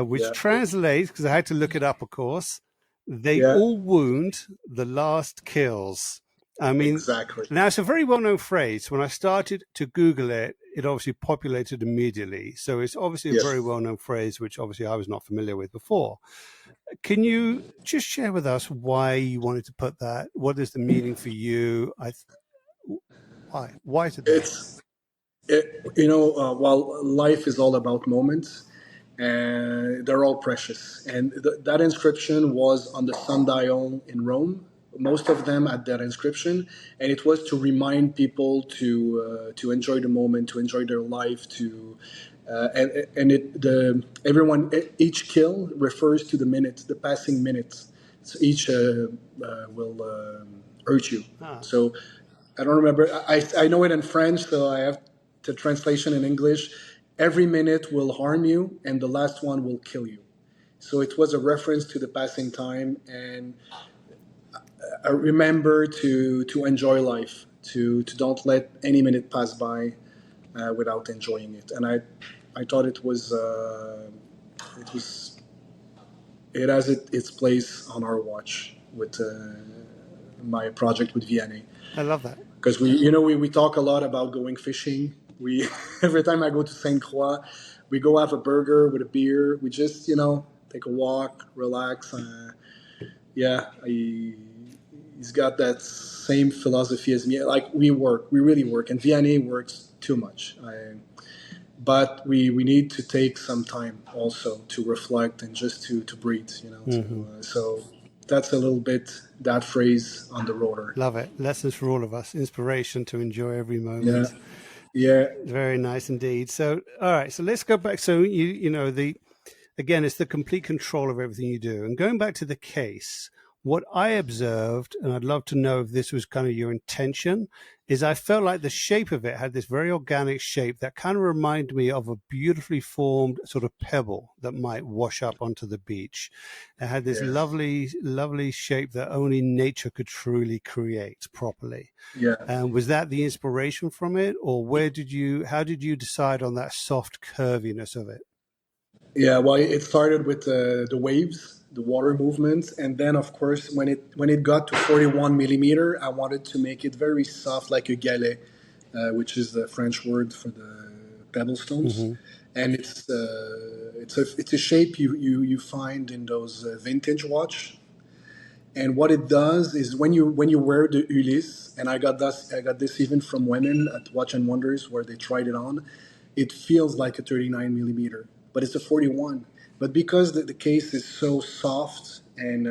which translates, because I had to look it up, of course, they all wound, the last kills. I mean, exactly. Now it's a very well-known phrase. When I started to Google it, it obviously populated immediately. So it's obviously a very well-known phrase, which obviously I was not familiar with before. Can you just share with us why you wanted to put that? What is the meaning for you? Why? Why is it that? While life is all about moments, and they're all precious. And that inscription was on the sundial in Rome. Most of them had that inscription, and it was to remind people to enjoy the moment, to enjoy their life, each kill refers to the minute, the passing minutes. So each will hurt you. So I don't remember. I know it in French, so I have the translation in English. Every minute will harm you, and the last one will kill you. So it was a reference to the passing time, and I remember to enjoy life, to don't let any minute pass by without enjoying it. And I thought it has its place on our watch with my project with Vianney. I love that. Because we talk a lot about going fishing. Every time I go to Sainte Croix, we go have a burger with a beer. We just take a walk, relax. He's got that same philosophy as me. Like we really work, and Vianney works too much. But we need to take some time also to reflect and just to breathe. So that's a little bit that phrase on the rotor. Love it. Lessons for all of us. Inspiration to enjoy every moment. Yeah. Very nice indeed. So, all right. So let's go back. So again, it's the complete control of everything you do. And going back to the case, what I observed, and I'd love to know if this was kind of your intention, is I felt like the shape of it had this very organic shape that kind of reminded me of a beautifully formed sort of pebble that might wash up onto the beach. It had this lovely, lovely shape that only nature could truly create properly. Yeah. And was that the inspiration from it, or how did you decide on that soft curviness of it? Yeah, well, it started with the waves, the water movements, and then of course when it got to 41 millimeter, I wanted to make it very soft, like a galet, which is the French word for the pebble stones. Mm-hmm. And it's a shape you find in those vintage watch. And what it does is when you wear the Ulysse, and I got this even from women at Watch and Wonders where they tried it on. it feels like a 39 millimeter, but it's a 41. But because the case is so soft, and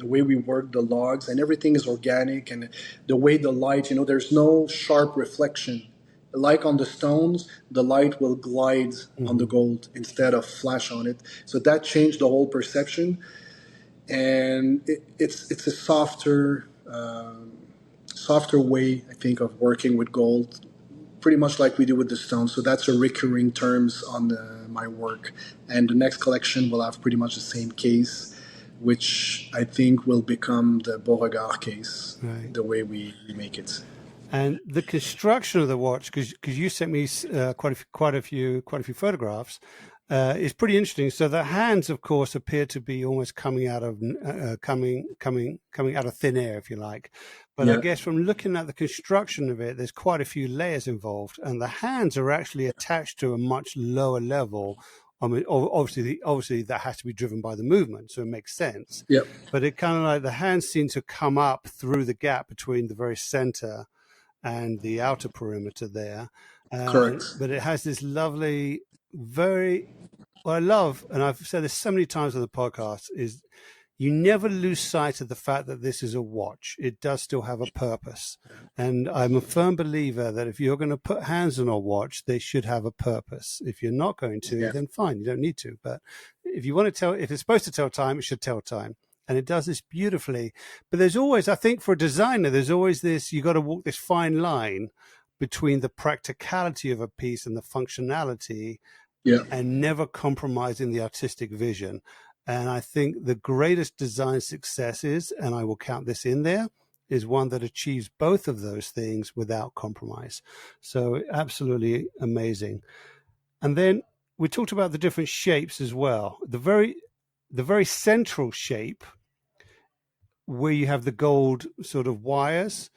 the way we work the logs and everything is organic, and the way the light, there's no sharp reflection. Like on the stones, the light will glide on the gold instead of flash on it. So that changed the whole perception, and it's a softer way, I think, of working with gold, pretty much like we do with the stones. So that's a recurring terms on my work, and the next collection will have pretty much the same case, which I think will become the Beauregard case, right, the way we make it. And the construction of the watch, because you sent me quite a few photographs, is pretty interesting. So the hands, of course, appear to be almost coming out of thin air, if you like. But yeah, I guess from looking at the construction of it, there's quite a few layers involved, and the hands are actually attached to a much lower level. I mean, obviously that has to be driven by the movement, so it makes sense. Yep. But it kind of like the hands seem to come up through the gap between the very center and the outer perimeter there. Correct. But it has this lovely, what I love, and I've said this so many times on the podcast, is you never lose sight of the fact that this is a watch. It does still have a purpose. And I'm a firm believer that if you're going to put hands on a watch, they should have a purpose. If you're not going to, then fine, you don't need to. But if you want to if it's supposed to tell time, it should tell time. And it does this beautifully. But there's always, I think for a designer, there's always this, you got to walk this fine line between the practicality of a piece and the functionality, and never compromising the artistic vision. And I think the greatest design success is, and I will count this in there, is one that achieves both of those things without compromise. So absolutely amazing. And then we talked about the different shapes as well. The very central shape, where you have the gold sort of wires,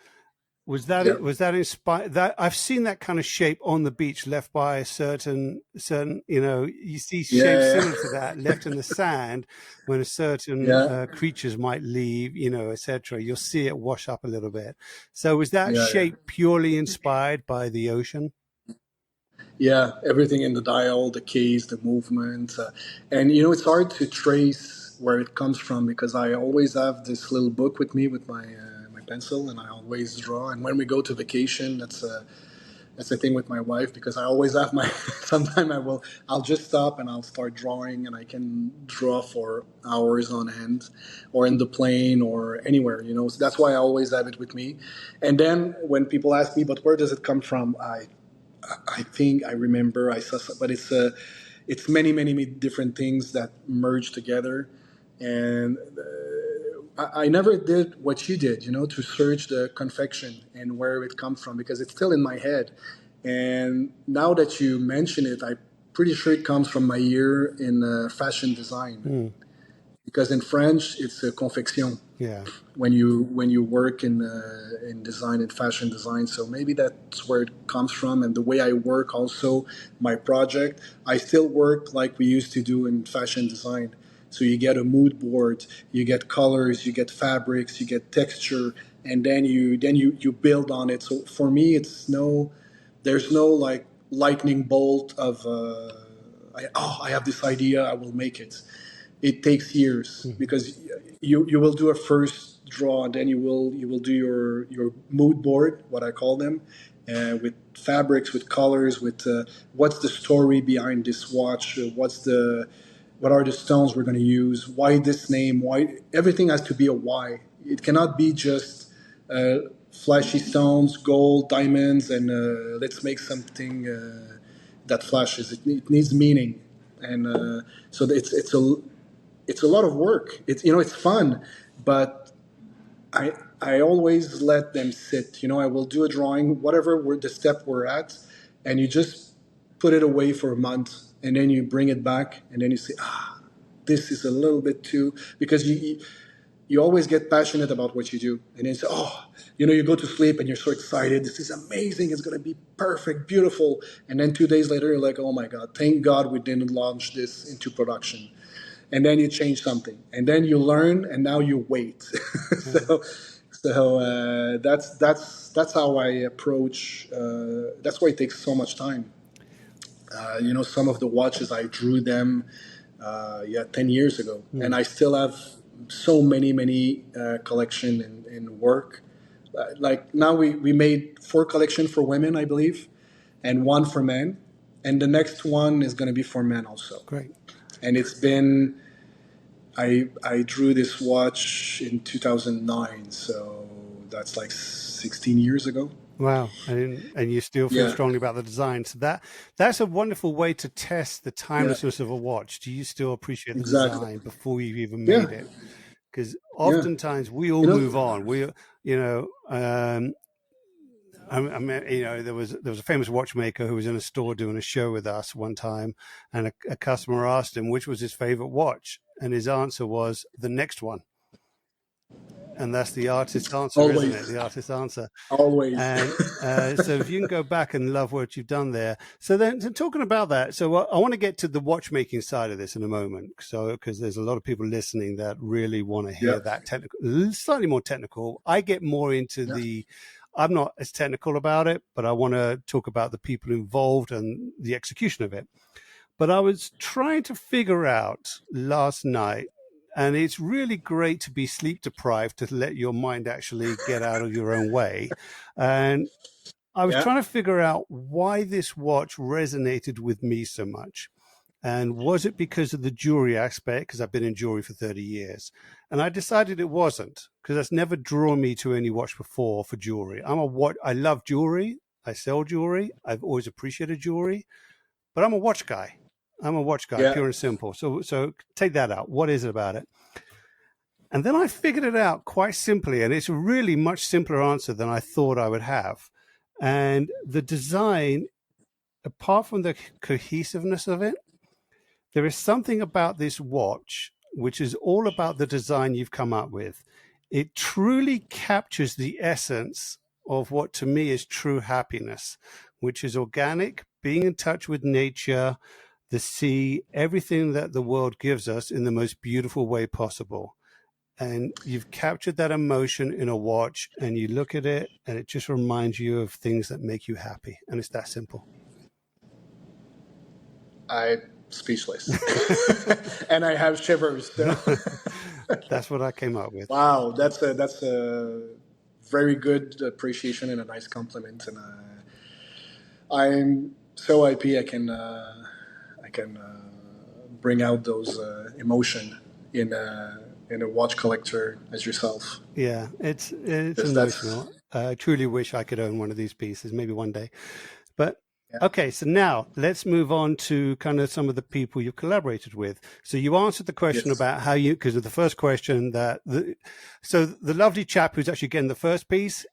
was that inspired? That I've seen that kind of shape on the beach left by a certain you see shapes similar to that left in the sand when a certain creatures might leave, etc. You'll see it wash up a little bit. So was that shape purely inspired by the ocean? Yeah, everything in the dial, the case, the movement, and it's hard to trace where it comes from, because I always have this little book with me with my pencil, and I always draw. And when we go to vacation, that's the thing with my wife, because I always have sometimes I'll just stop and I'll start drawing, and I can draw for hours on end, or in the plane or anywhere, So that's why I always have it with me. And then when people ask me, but where does it come from? I think I remember I saw, but it's many different things that merge together, and I never did what you did, to search the confection and where it comes from, because it's still in my head. And now that you mention it, I'm pretty sure it comes from my year in fashion design, because in French it's a confection. Yeah. When you work in design and fashion design, so maybe that's where it comes from. And the way I work, also my project, I still work like we used to do in fashion design. So you get a mood board, you get colors, you get fabrics, you get texture, and then you build on it. So for me, there's no like lightning bolt of I have this idea, I will make it. It takes years, because you will do a first draw, and then you will do your mood board, what I call them, with fabrics, with colors, with what's the story behind this watch, what are the stones we're going to use, why this name, why everything has to be a why. It cannot be just flashy stones, gold, diamonds, and let's make something that flashes. It needs meaning, and so it's a lot of work. It's fun, but I always let them sit. I will do a drawing, whatever the step we're at, and you just put it away for a month, and then you bring it back, and then you say, this is a little bit too, because you always get passionate about what you do, and then you say, you go to sleep and you're so excited. This is amazing. It's going to be perfect, beautiful. And then 2 days later, you're like, oh my God, thank God we didn't launch this into production. And then you change something, and then you learn, and now you wait. so that's how I approach. That's why it takes so much time. Some of the watches I drew them 10 years ago, and I still have so many collection in work. Like now we made 4 collection for women, I believe, and 1 for men, and the next one is going to be for men also. Great. And it's been, I drew this watch in 2009, so that's like 16 years ago. Wow. And you still feel strongly about the design. So that's a wonderful way to test the timelessness of a watch. Do you still appreciate the design before you've even made it? Because oftentimes we all move on. There was a famous watchmaker who was in a store doing a show with us one time, and a customer asked him which was his favorite watch, and his answer was the next one. And that's the artist's answer, isn't it? The artist's answer. Always. And so if you can go back and love what you've done there. So then, talking about that, so I want to get to the watchmaking side of this in a moment. So, because there's a lot of people listening that really want to hear that technical, slightly more technical. I get more into I'm not as technical about it, but I want to talk about the people involved and the execution of it. But I was trying to figure out last night, and it's really great to be sleep deprived to let your mind actually get out of your own way. And I was trying to figure out why this watch resonated with me so much. And was it because of the jewelry aspect? Because I've been in jewelry for 30 years. And I decided it wasn't, because that's never drawn me to any watch before for jewelry. I love jewelry. I sell jewelry. I've always appreciated jewelry. But I'm a watch guy. Pure and simple. So take that out. What is it about it? And then I figured it out quite simply, and it's a really much simpler answer than I thought I would have. And the design, apart from the cohesiveness of it, there is something about this watch which is all about the design you've come up with. It truly captures the essence of what to me is true happiness, which is organic, being in touch with nature, the sea, everything that the world gives us in the most beautiful way possible. And you've captured that emotion in a watch, and you look at it and it just reminds you of things that make you happy. And it's that simple. I'm speechless. And I have shivers. That's what I came up with. Wow, that's a very good appreciation and a nice compliment. And I'm so happy I can bring out those emotion in a watch collector as yourself. Yeah, it's emotional. I truly wish I could own one of these pieces, maybe one day. But okay, so now let's move on to kind of some of the people you've collaborated with. So you answered the question about how you, because of the first question so the lovely chap who's actually getting the first piece,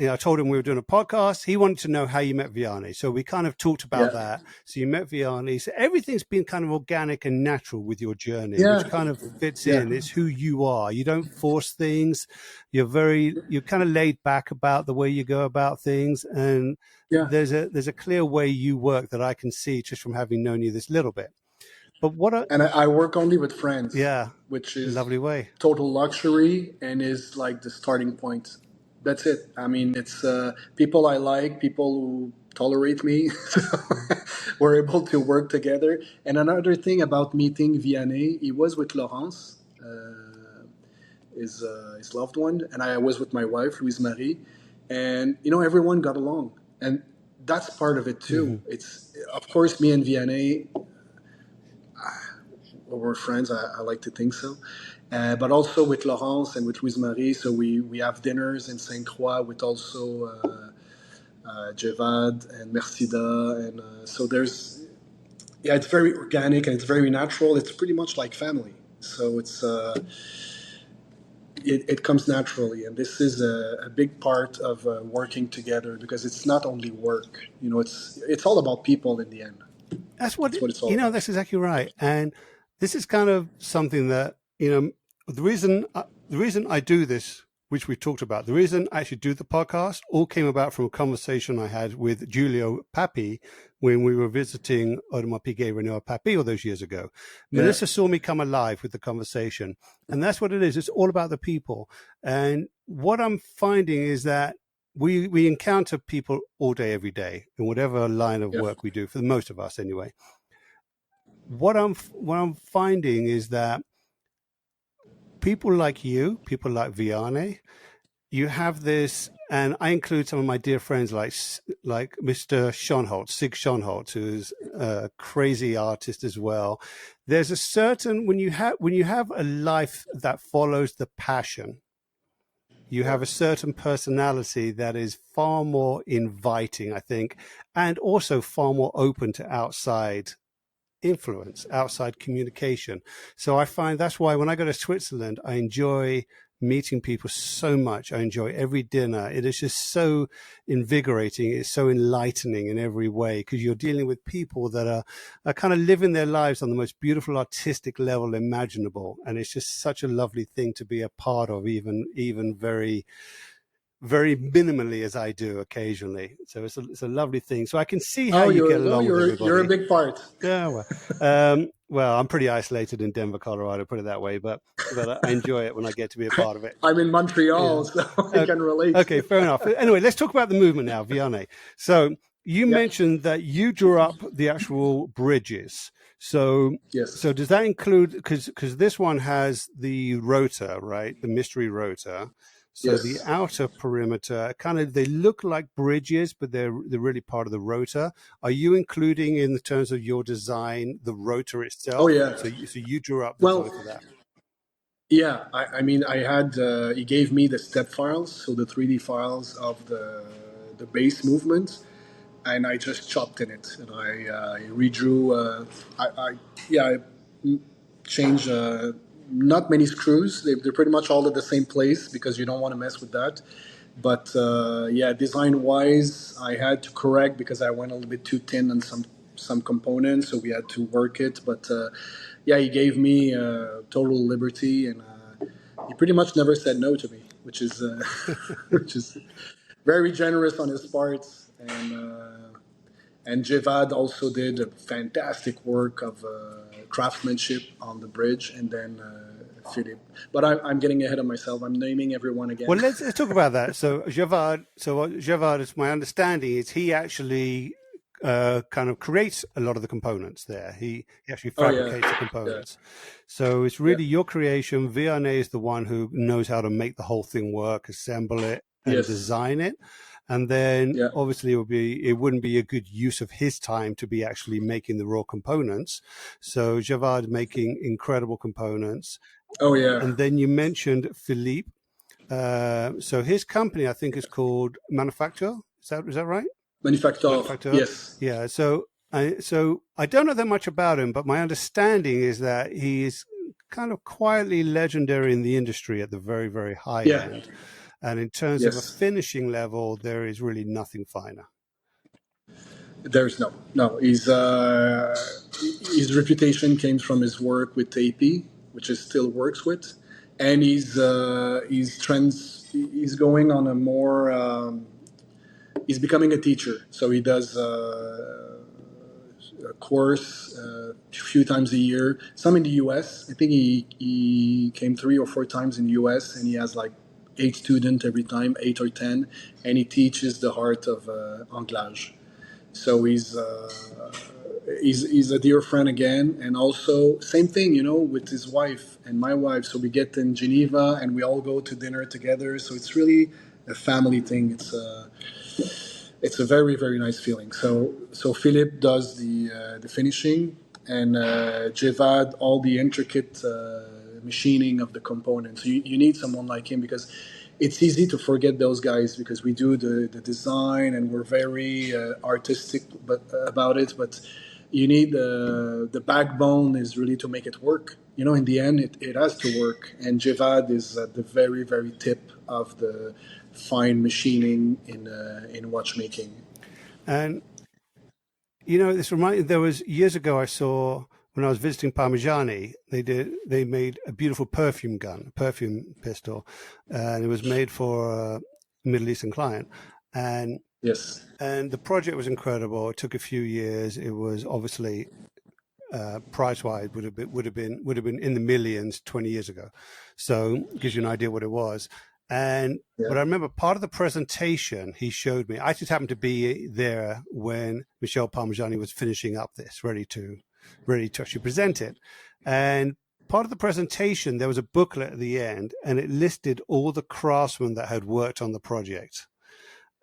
I told him we were doing a podcast. He wanted to know how you met Vianney. So we kind of talked about that. So you met Vianney. So everything's been kind of organic and natural with your journey, which kind of fits in. It's who you are. You don't force things. You're kind of laid back about the way you go about things. And there's a clear way you work that I can see just from having known you this little bit. But I work only with friends. Yeah. Which is lovely way. Total luxury and is like the starting point. That's it. I mean, it's people I like, people who tolerate me. So we're able to work together. And another thing about meeting Vianney, he was with Laurence, his loved one, and I was with my wife, Louise Marie. And, everyone got along. And that's part of it, too. Mm-hmm. It's, of course, me and Vianney, we're friends. I like to think so. But also with Laurence and with Louise Marie. So we have dinners in Sainte Croix with also Jevad and Mercida. And so it's very organic and it's very natural. It's pretty much like family. So it's it comes naturally. And this is a big part of working together because it's not only work. It's all about people in the end. That's what it's all about. That's exactly right. And this is kind of something that, the reason I do this, which we talked about, the reason I actually do the podcast all came about from a conversation I had with Giulio Papi when we were visiting Audemars Piguet Renoir Papi all those years ago. Melissa saw me come alive with the conversation. And that's what it is. It's all about the people. And what I'm finding is that we encounter people all day, every day, in whatever line of work we do, for the most of us anyway. What I'm finding is that people like you, people like Vianney, you have this, and I include some of my dear friends like Mr. Schonholtz, Sig Schonholtz, who's a crazy artist as well. There's a certain, when you have a life that follows the passion, you have a certain personality that is far more inviting, I think, and also far more open to outside influence, outside communication. So I find that's why when I go to Switzerland, I enjoy meeting people so much. I enjoy every dinner. It is just so invigorating. It's so enlightening in every way, because you're dealing with people that are kind of living their lives on the most beautiful artistic level imaginable. And it's just such a lovely thing to be a part of, even very, very minimally, as I do occasionally. So it's a lovely thing. So I can see how you get along with everybody. You're a big part. Yeah, well, I'm pretty isolated in Denver, Colorado, put it that way, but I enjoy it when I get to be a part of it. I'm in Montreal, so I can relate. Okay, fair enough. Anyway, let's talk about the movement now, Vianney. So you mentioned that you drew up the actual bridges. So yes. So does that include, because this one has the rotor, right? The mystery rotor. So the outer perimeter, kind of, they look like bridges, but they're really part of the rotor. Are you including, in the terms of your design, the rotor itself? Oh, yeah. So you drew up the both of that. Yeah, I mean, I had, he gave me the step files, so the 3D files of the base movement, and I just chopped in it, and I redrew, I changed not many screws. They're pretty much all at the same place, because you don't want to mess with that. But design-wise, I had to correct because I went a little bit too thin on some components, so we had to work it. But he gave me total liberty, and he pretty much never said no to me, which is very generous on his part. And Jevad also did a fantastic work of craftsmanship on the bridge, and then Philippe. But I'm getting ahead of myself. I'm naming everyone again. Well, let's talk about that. So Jevad, is my understanding, is he actually kind of creates a lot of the components there. He actually fabricates the components. Yeah. So it's really your creation. Vianney is the one who knows how to make the whole thing work, assemble it, and design it. And then obviously it wouldn't be a good use of his time to be actually making the raw components. So Jevad making incredible components. Oh yeah. And then you mentioned Philippe. So his company, I think, is called Manufacture. Is that right? Manufacture. Yes. Yeah. So I don't know that much about him, but my understanding is that he is kind of quietly legendary in the industry at the very, very high end. And in terms of a finishing level, there is really nothing finer. There's no. His reputation came from his work with AP, which he still works with, and he's going on a more. He's becoming a teacher, so he does a course a few times a year. Some in the U.S. I think he came 3 or 4 times in the U.S. and he has like 8 students every time, 8 or 10, and he teaches the art of anglage. So he's a dear friend again, and also same thing, with his wife and my wife. So we get in Geneva and we all go to dinner together. So it's really a family thing. It's a very, very nice feeling. So Philippe does the finishing, and Jevad all the intricate machining of the components. So you need someone like him, because it's easy to forget those guys, because we do the design and we're very artistic about it. But you need the backbone is really to make it work. In the end, it has to work. And Jevad is at the very, very tip of the fine machining in watchmaking. And this there was years ago I saw, when I was visiting Parmigiani, they made a beautiful perfume pistol, and it was made for a Middle Eastern client. And and the project was incredible. It took a few years. It was obviously price-wise would have been in the millions 20 years ago. So it gives you an idea what it was. But I remember part of the presentation he showed me. I just happened to be there when Michel Parmigiani was finishing up this, ready to actually present it. And part of the presentation, there was a booklet at the end, and it listed all the craftsmen that had worked on the project.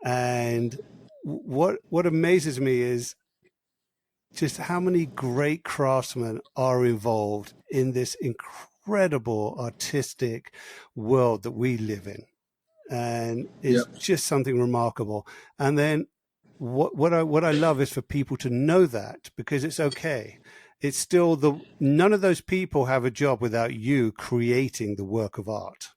And what amazes me is just how many great craftsmen are involved in this incredible artistic world that we live in. And it's just something remarkable. And then what I love is for people to know that, because it's okay. It's still none of those people have a job without you creating the work of art.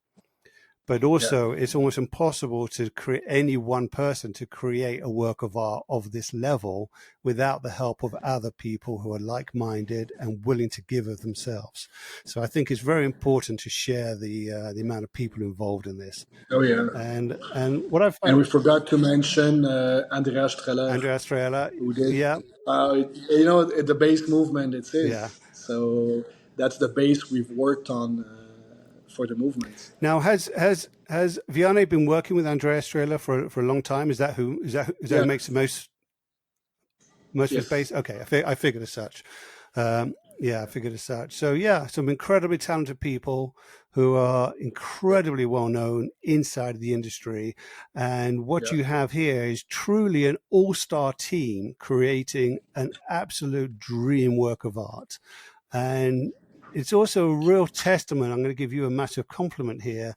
But also, it's almost impossible to create any one person to create a work of art of this level without the help of other people who are like-minded and willing to give of themselves. So I think it's very important to share the amount of people involved in this. Oh yeah. And what I found, and we forgot to mention Andrea Streller, who did. Yeah. The bass movement. It's his. Yeah. So that's the bass we've worked on. For the movements. Now, has Vianney been working with Andrea Streller for a long time? Is that who makes the most of his bass? Okay, I figured as such. I figured as such. So some incredibly talented people who are incredibly well known inside the industry, and what you have here is truly an all-star team creating an absolute dream work of art. And it's also a real testament. I'm going to give you a massive compliment here.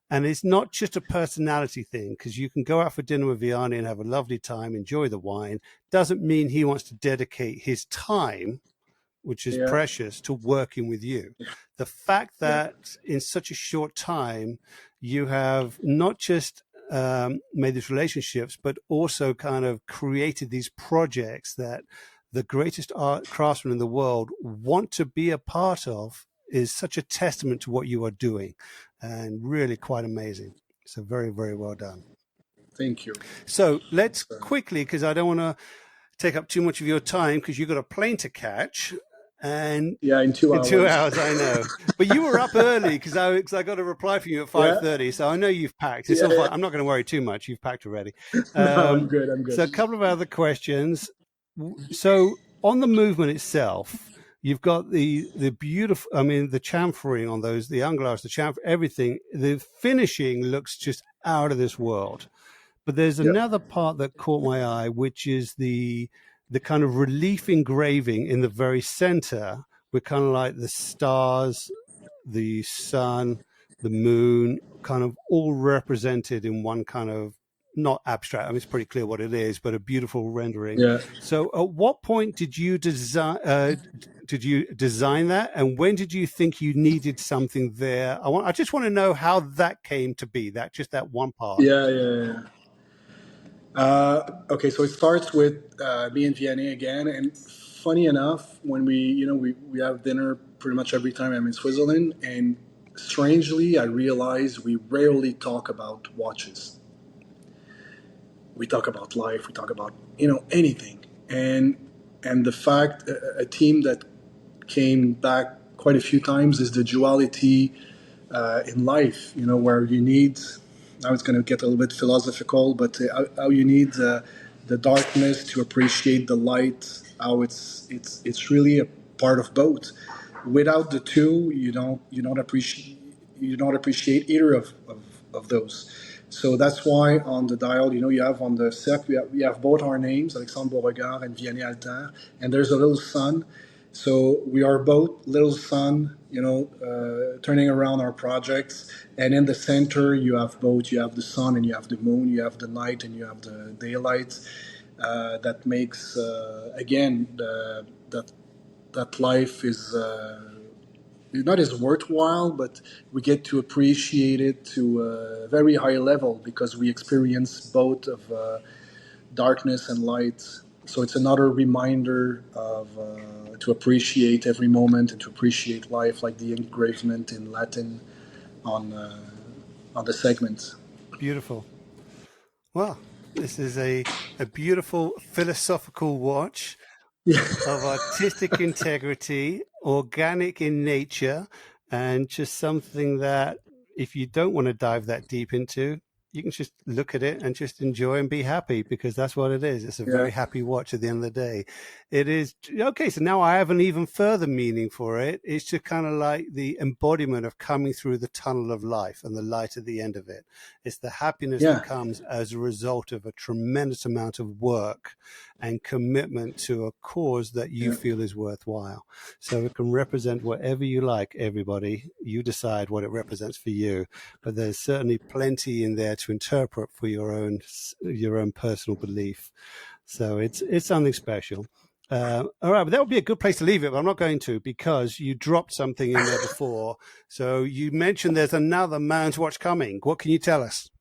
And it's not just a personality thing, because you can go out for dinner with Vianney and have a lovely time, enjoy the wine. Doesn't mean he wants to dedicate his time, which is precious, to working with you. The fact that in such a short time, you have not just made these relationships, but also kind of created these projects that the greatest art craftsmen in the world want to be a part of, is such a testament to what you are doing, and really quite amazing. So very, very well done. Thank you. So let's quickly, because I don't want to take up too much of your time, because you've got a plane to catch. And in 2 hours. In 2 hours, I know. But you were up early because I got a reply from you at 5:30. So I know you've packed. It's all fine. I'm not going to worry too much. You've packed already. No, I'm good. So a couple of other questions. So on the movement itself, you've got the beautiful, the chamfering on those, the anglages, the chamfer, everything. The finishing looks just out of this world. But there's another part that caught my eye, which is the kind of relief engraving in the very center, with kind of like the stars, the sun, the moon, kind of all represented in one kind of, not abstract, it's pretty clear what it is, but a beautiful rendering. Yeah. So at what point did you design that, and when did you think you needed something there? I just want to know how that came to be, that one part. Yeah. Okay, so it starts with me and Vianney again, and funny enough, when we have dinner pretty much every time I'm in Switzerland, and strangely, I realize we rarely talk about watches. We talk about life, we talk about anything, and the fact a theme that came back quite a few times is the duality in life. Where you need. Now it's going to get a little bit philosophical, but how you need the darkness to appreciate the light. How it's really a part of both. Without the two, you don't appreciate either of those. So that's why on the dial, you have on the cercle, we have both our names, Alexandre Beauregard and Vianney Halter, and there's a little sun. So we are both little sun, turning around our projects. And in the center, you have both. You have the sun and you have the moon. You have the night and you have the daylight. That makes, again, that life is not as worthwhile, but we get to appreciate it to a very high level because we experience both of darkness and light. So it's another reminder of to appreciate every moment and to appreciate life, like the engravement in Latin on the segment. Beautiful. Well, this is a beautiful philosophical watch of artistic integrity, organic in nature, and just something that if you don't want to dive that deep into, you can just look at it and just enjoy and be happy, because that's what it is. It's a very happy watch at the end of the day. It is. Okay, so now I have an even further meaning for it. It's just kind of like the embodiment of coming through the tunnel of life and the light at the end of it. It's the happiness that comes as a result of a tremendous amount of work and commitment to a cause that you feel is worthwhile. So it can represent whatever you like, everybody. You decide what it represents for you, but there's certainly plenty in there to interpret for your own personal belief. So it's something special. All right, but that would be a good place to leave it, but I'm not going to, because you dropped something in there before. So you mentioned there's another man's watch coming. What can you tell us?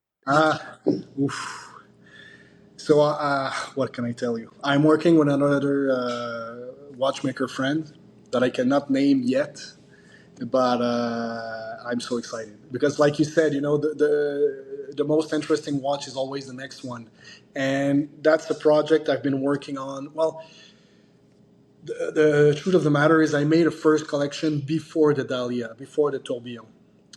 So what can I tell you? I'm working with another watchmaker friend that I cannot name yet, but I'm so excited because, like you said, the most interesting watch is always the next one, and that's a project I've been working on. Well, the truth of the matter is I made a first collection before the Dahlia, before the Tourbillon.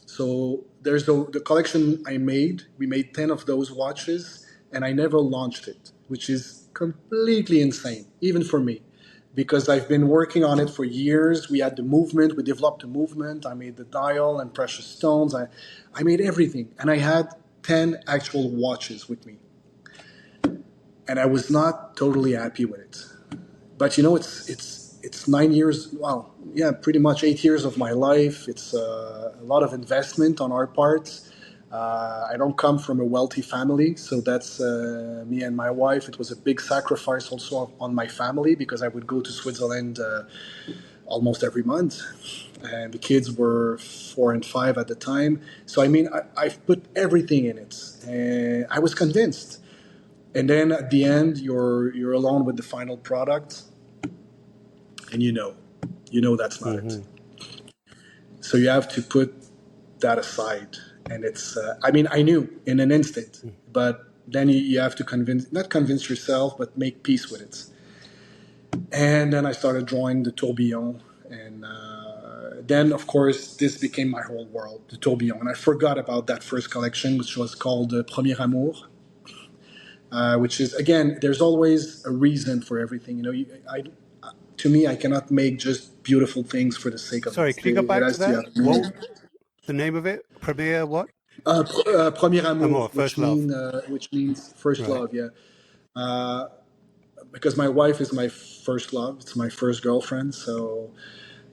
So there's the collection I made. We made 10 of those watches, and I never launched it, which is completely insane, even for me, because I've been working on it for years. We had the movement. We developed the movement. I made the dial and precious stones. I made everything, and I had 10 actual watches with me. And I was not totally happy with it. But it's 9 years, well, yeah, pretty much 8 years of my life. It's a lot of investment on our part. I don't come from a wealthy family, so that's me and my wife. It was a big sacrifice also on my family, because I would go to Switzerland almost every month. And the kids were 4 and 5 at the time. So, I mean, I've put everything in it. And I was convinced. And then at the end, you're alone with the final product. And you know that's not it. So you have to put that aside. And it's, I knew in an instant, but then you have to not convince yourself, but make peace with it. And then I started drawing the Tourbillon. And then, of course, this became my whole world, the Tourbillon. And I forgot about that first collection, which was called Premier Amour. Which is, again, there's always a reason for everything. To me, I cannot make just beautiful things for the sake of it. Sorry, can you go back to that? What, the name of it? Premier what? Premier Amour, which means first love, yeah. Because my wife is my first love. It's my first girlfriend, so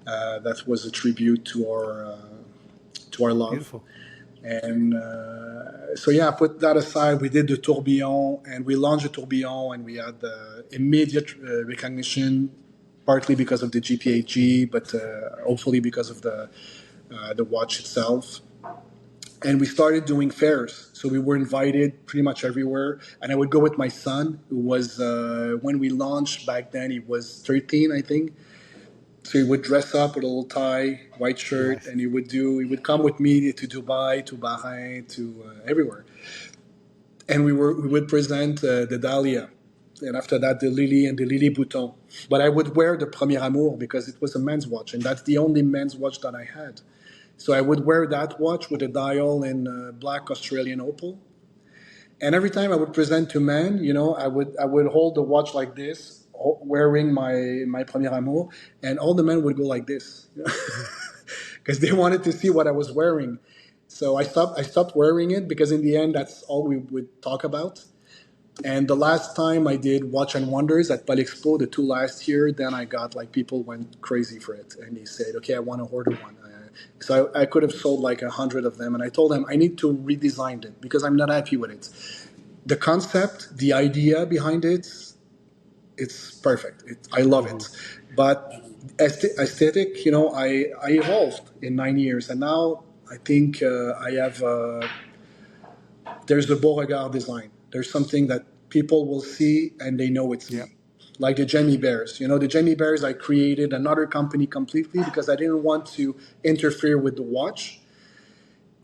that was a tribute to our love. Beautiful. And so, yeah, put that aside. We did the Tourbillon, and we launched the Tourbillon, and we had immediate recognition, partly because of the GPHG, but hopefully because of the watch itself. And we started doing fairs. So we were invited pretty much everywhere. And I would go with my son, who was, when we launched back then, he was 13, I think. So he would dress up with a little tie, white shirt, nice. And he would come with me to Dubai, to Bahrain, to everywhere. And we would present the Dahlia. And after that, the Lily and the Lily Bouton. But I would wear the Premier Amour because it was a men's watch. And that's the only men's watch that I had. So I would wear that watch with a dial in black Australian opal. And every time I would present to men, I would hold the watch like this, wearing my Premier Amour, and all the men would go like this, because they wanted to see what I was wearing. So I stopped wearing it, because in the end, that's all we would talk about. And the last time I did Watch and Wonders at Paul Expo, the 2 last year, then I got people went crazy for it, and they said, okay, I want to order one. So I could have sold 100 of them, and I told them I need to redesign it because I'm not happy with it. The concept, the idea behind it, it's perfect. I love it. But aesthetic, I evolved in 9 years, and now I think I have. There's the Beauregard design. There's something that people will see and they know it's me. Like the Jamie Bears. The Jamie Bears, I created another company completely because I didn't want to interfere with the watch.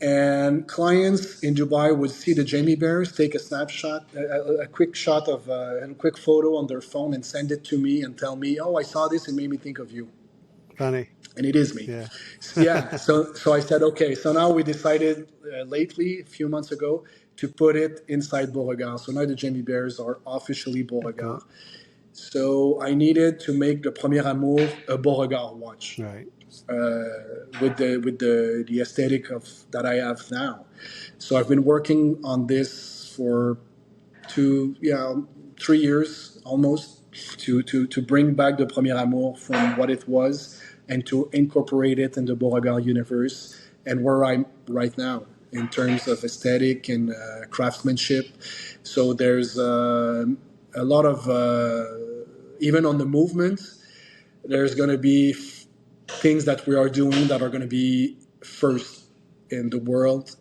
And clients in Dubai would see the Jamie Bears, take a snapshot, a quick shot of a quick photo on their phone and send it to me and tell me, oh, I saw this and made me think of you. Funny. And it is me. Yeah. Yeah. So I said, okay. So now we decided lately, a few months ago, to put it inside Beauregard. So now the Jamie Bears are officially Beauregard. Cool. So I needed to make the Premier Amour a Beauregard watch, right? With the aesthetic of that I have now. So I've been working on this for 3 years almost to bring back the Premier Amour from what it was and to incorporate it in the Beauregard universe and where I'm right now in terms of aesthetic and craftsmanship. So there's a lot of, even on the movement, there's going to be things that we are doing that are going to be first in the world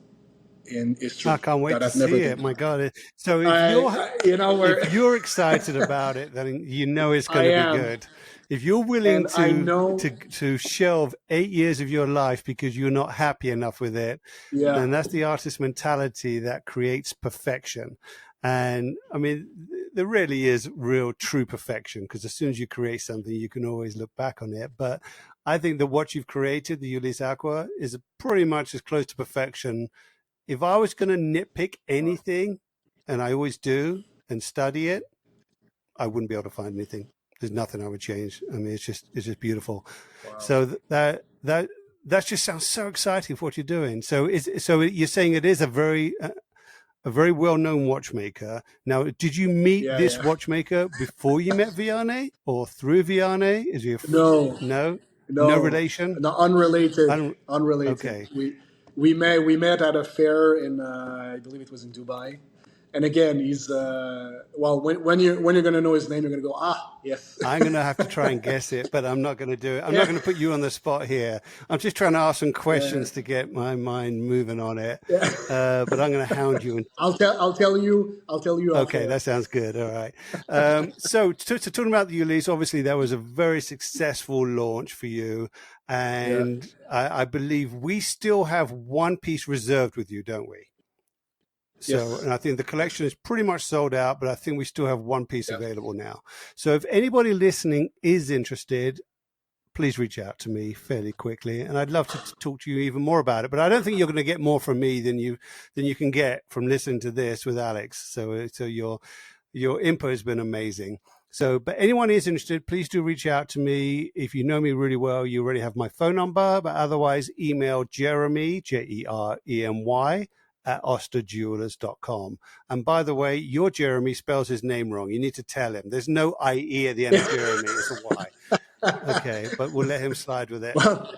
in history. I can't wait to see it. My God! So if you're excited about it, then you know it's going to be good. If you're willing to shelve 8 years of your life because you're not happy enough with it, then that's the artist mentality that creates perfection. And I mean, there really is real true perfection, because as soon as you create something, you can always look back on it. But I think that what you've created, the Ulysse Aqua, is pretty much as close to perfection. If I was going to nitpick anything, and I always do, and study it, I wouldn't be able to find anything. There's nothing I would change. I mean, it's just beautiful. Wow. So that just sounds so exciting for what you're doing. So you're saying it is a very well-known watchmaker. Now, did you meet this watchmaker before you met Vianney, or through Vianney? Is you no relation? No, unrelated. Unrelated. Okay. We met at a fair in I believe it was in Dubai. And again, he's when you're going to know his name, you're going to go, yes. I'm going to have to try and guess it, but I'm not going to do it. I'm not going to put you on the spot here. I'm just trying to ask some questions to get my mind moving on it. But I'm going to hound you. I'll tell you. Okay, that sounds good. All right. So talking about the Ulysse, obviously that was a very successful launch for you. And I believe we still have one piece reserved with you, don't we? So, and I think the collection is pretty much sold out, but I think we still have one piece available now. So if anybody listening is interested, please reach out to me fairly quickly. And I'd love to talk to you even more about it, but I don't think you're going to get more from me than you can get from listening to this with Alex. So your info has been amazing. So, but anyone who is interested, please do reach out to me. If you know me really well, you already have my phone number, but otherwise email Jeremy, Jeremy, at Osterjewelers.com. And by the way, your Jeremy spells his name wrong. You need to tell him. There's no IE at the end of Jeremy. It's a Y. Okay, but we'll let him slide with it. Well,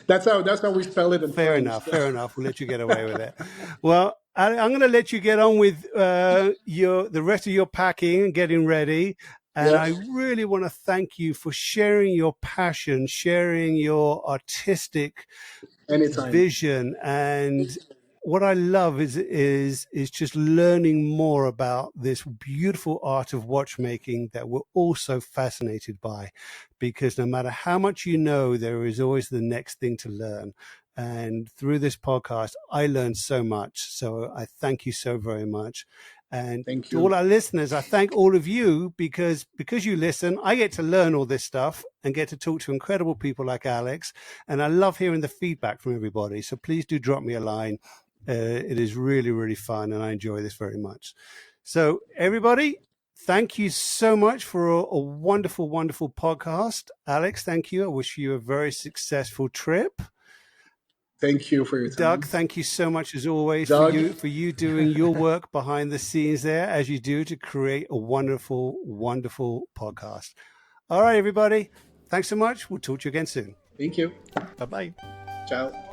that's how we spell it in Fair French. Fair enough. We'll let you get away with it. Well, I'm going to let you get on with the rest of your packing and getting ready. And I really want to thank you for sharing your passion, sharing your artistic vision. And what I love is just learning more about this beautiful art of watchmaking that we're all so fascinated by, because no matter how much you know, there is always the next thing to learn. And through this podcast, I learned so much. So I thank you so very much. And to all our listeners, I thank all of you because you listen, I get to learn all this stuff and get to talk to incredible people like Alex. And I love hearing the feedback from everybody. So please do drop me a line. It is really, really fun, and I enjoy this very much. So everybody, thank you so much for a wonderful, wonderful podcast. Alex, thank you. I wish you a very successful trip. Thank you for your time. Doug, thank you so much as always for you doing your work behind the scenes there, as you do, to create a wonderful, wonderful podcast. All right, everybody. Thanks so much. We'll talk to you again soon. Thank you. Bye-bye. Ciao.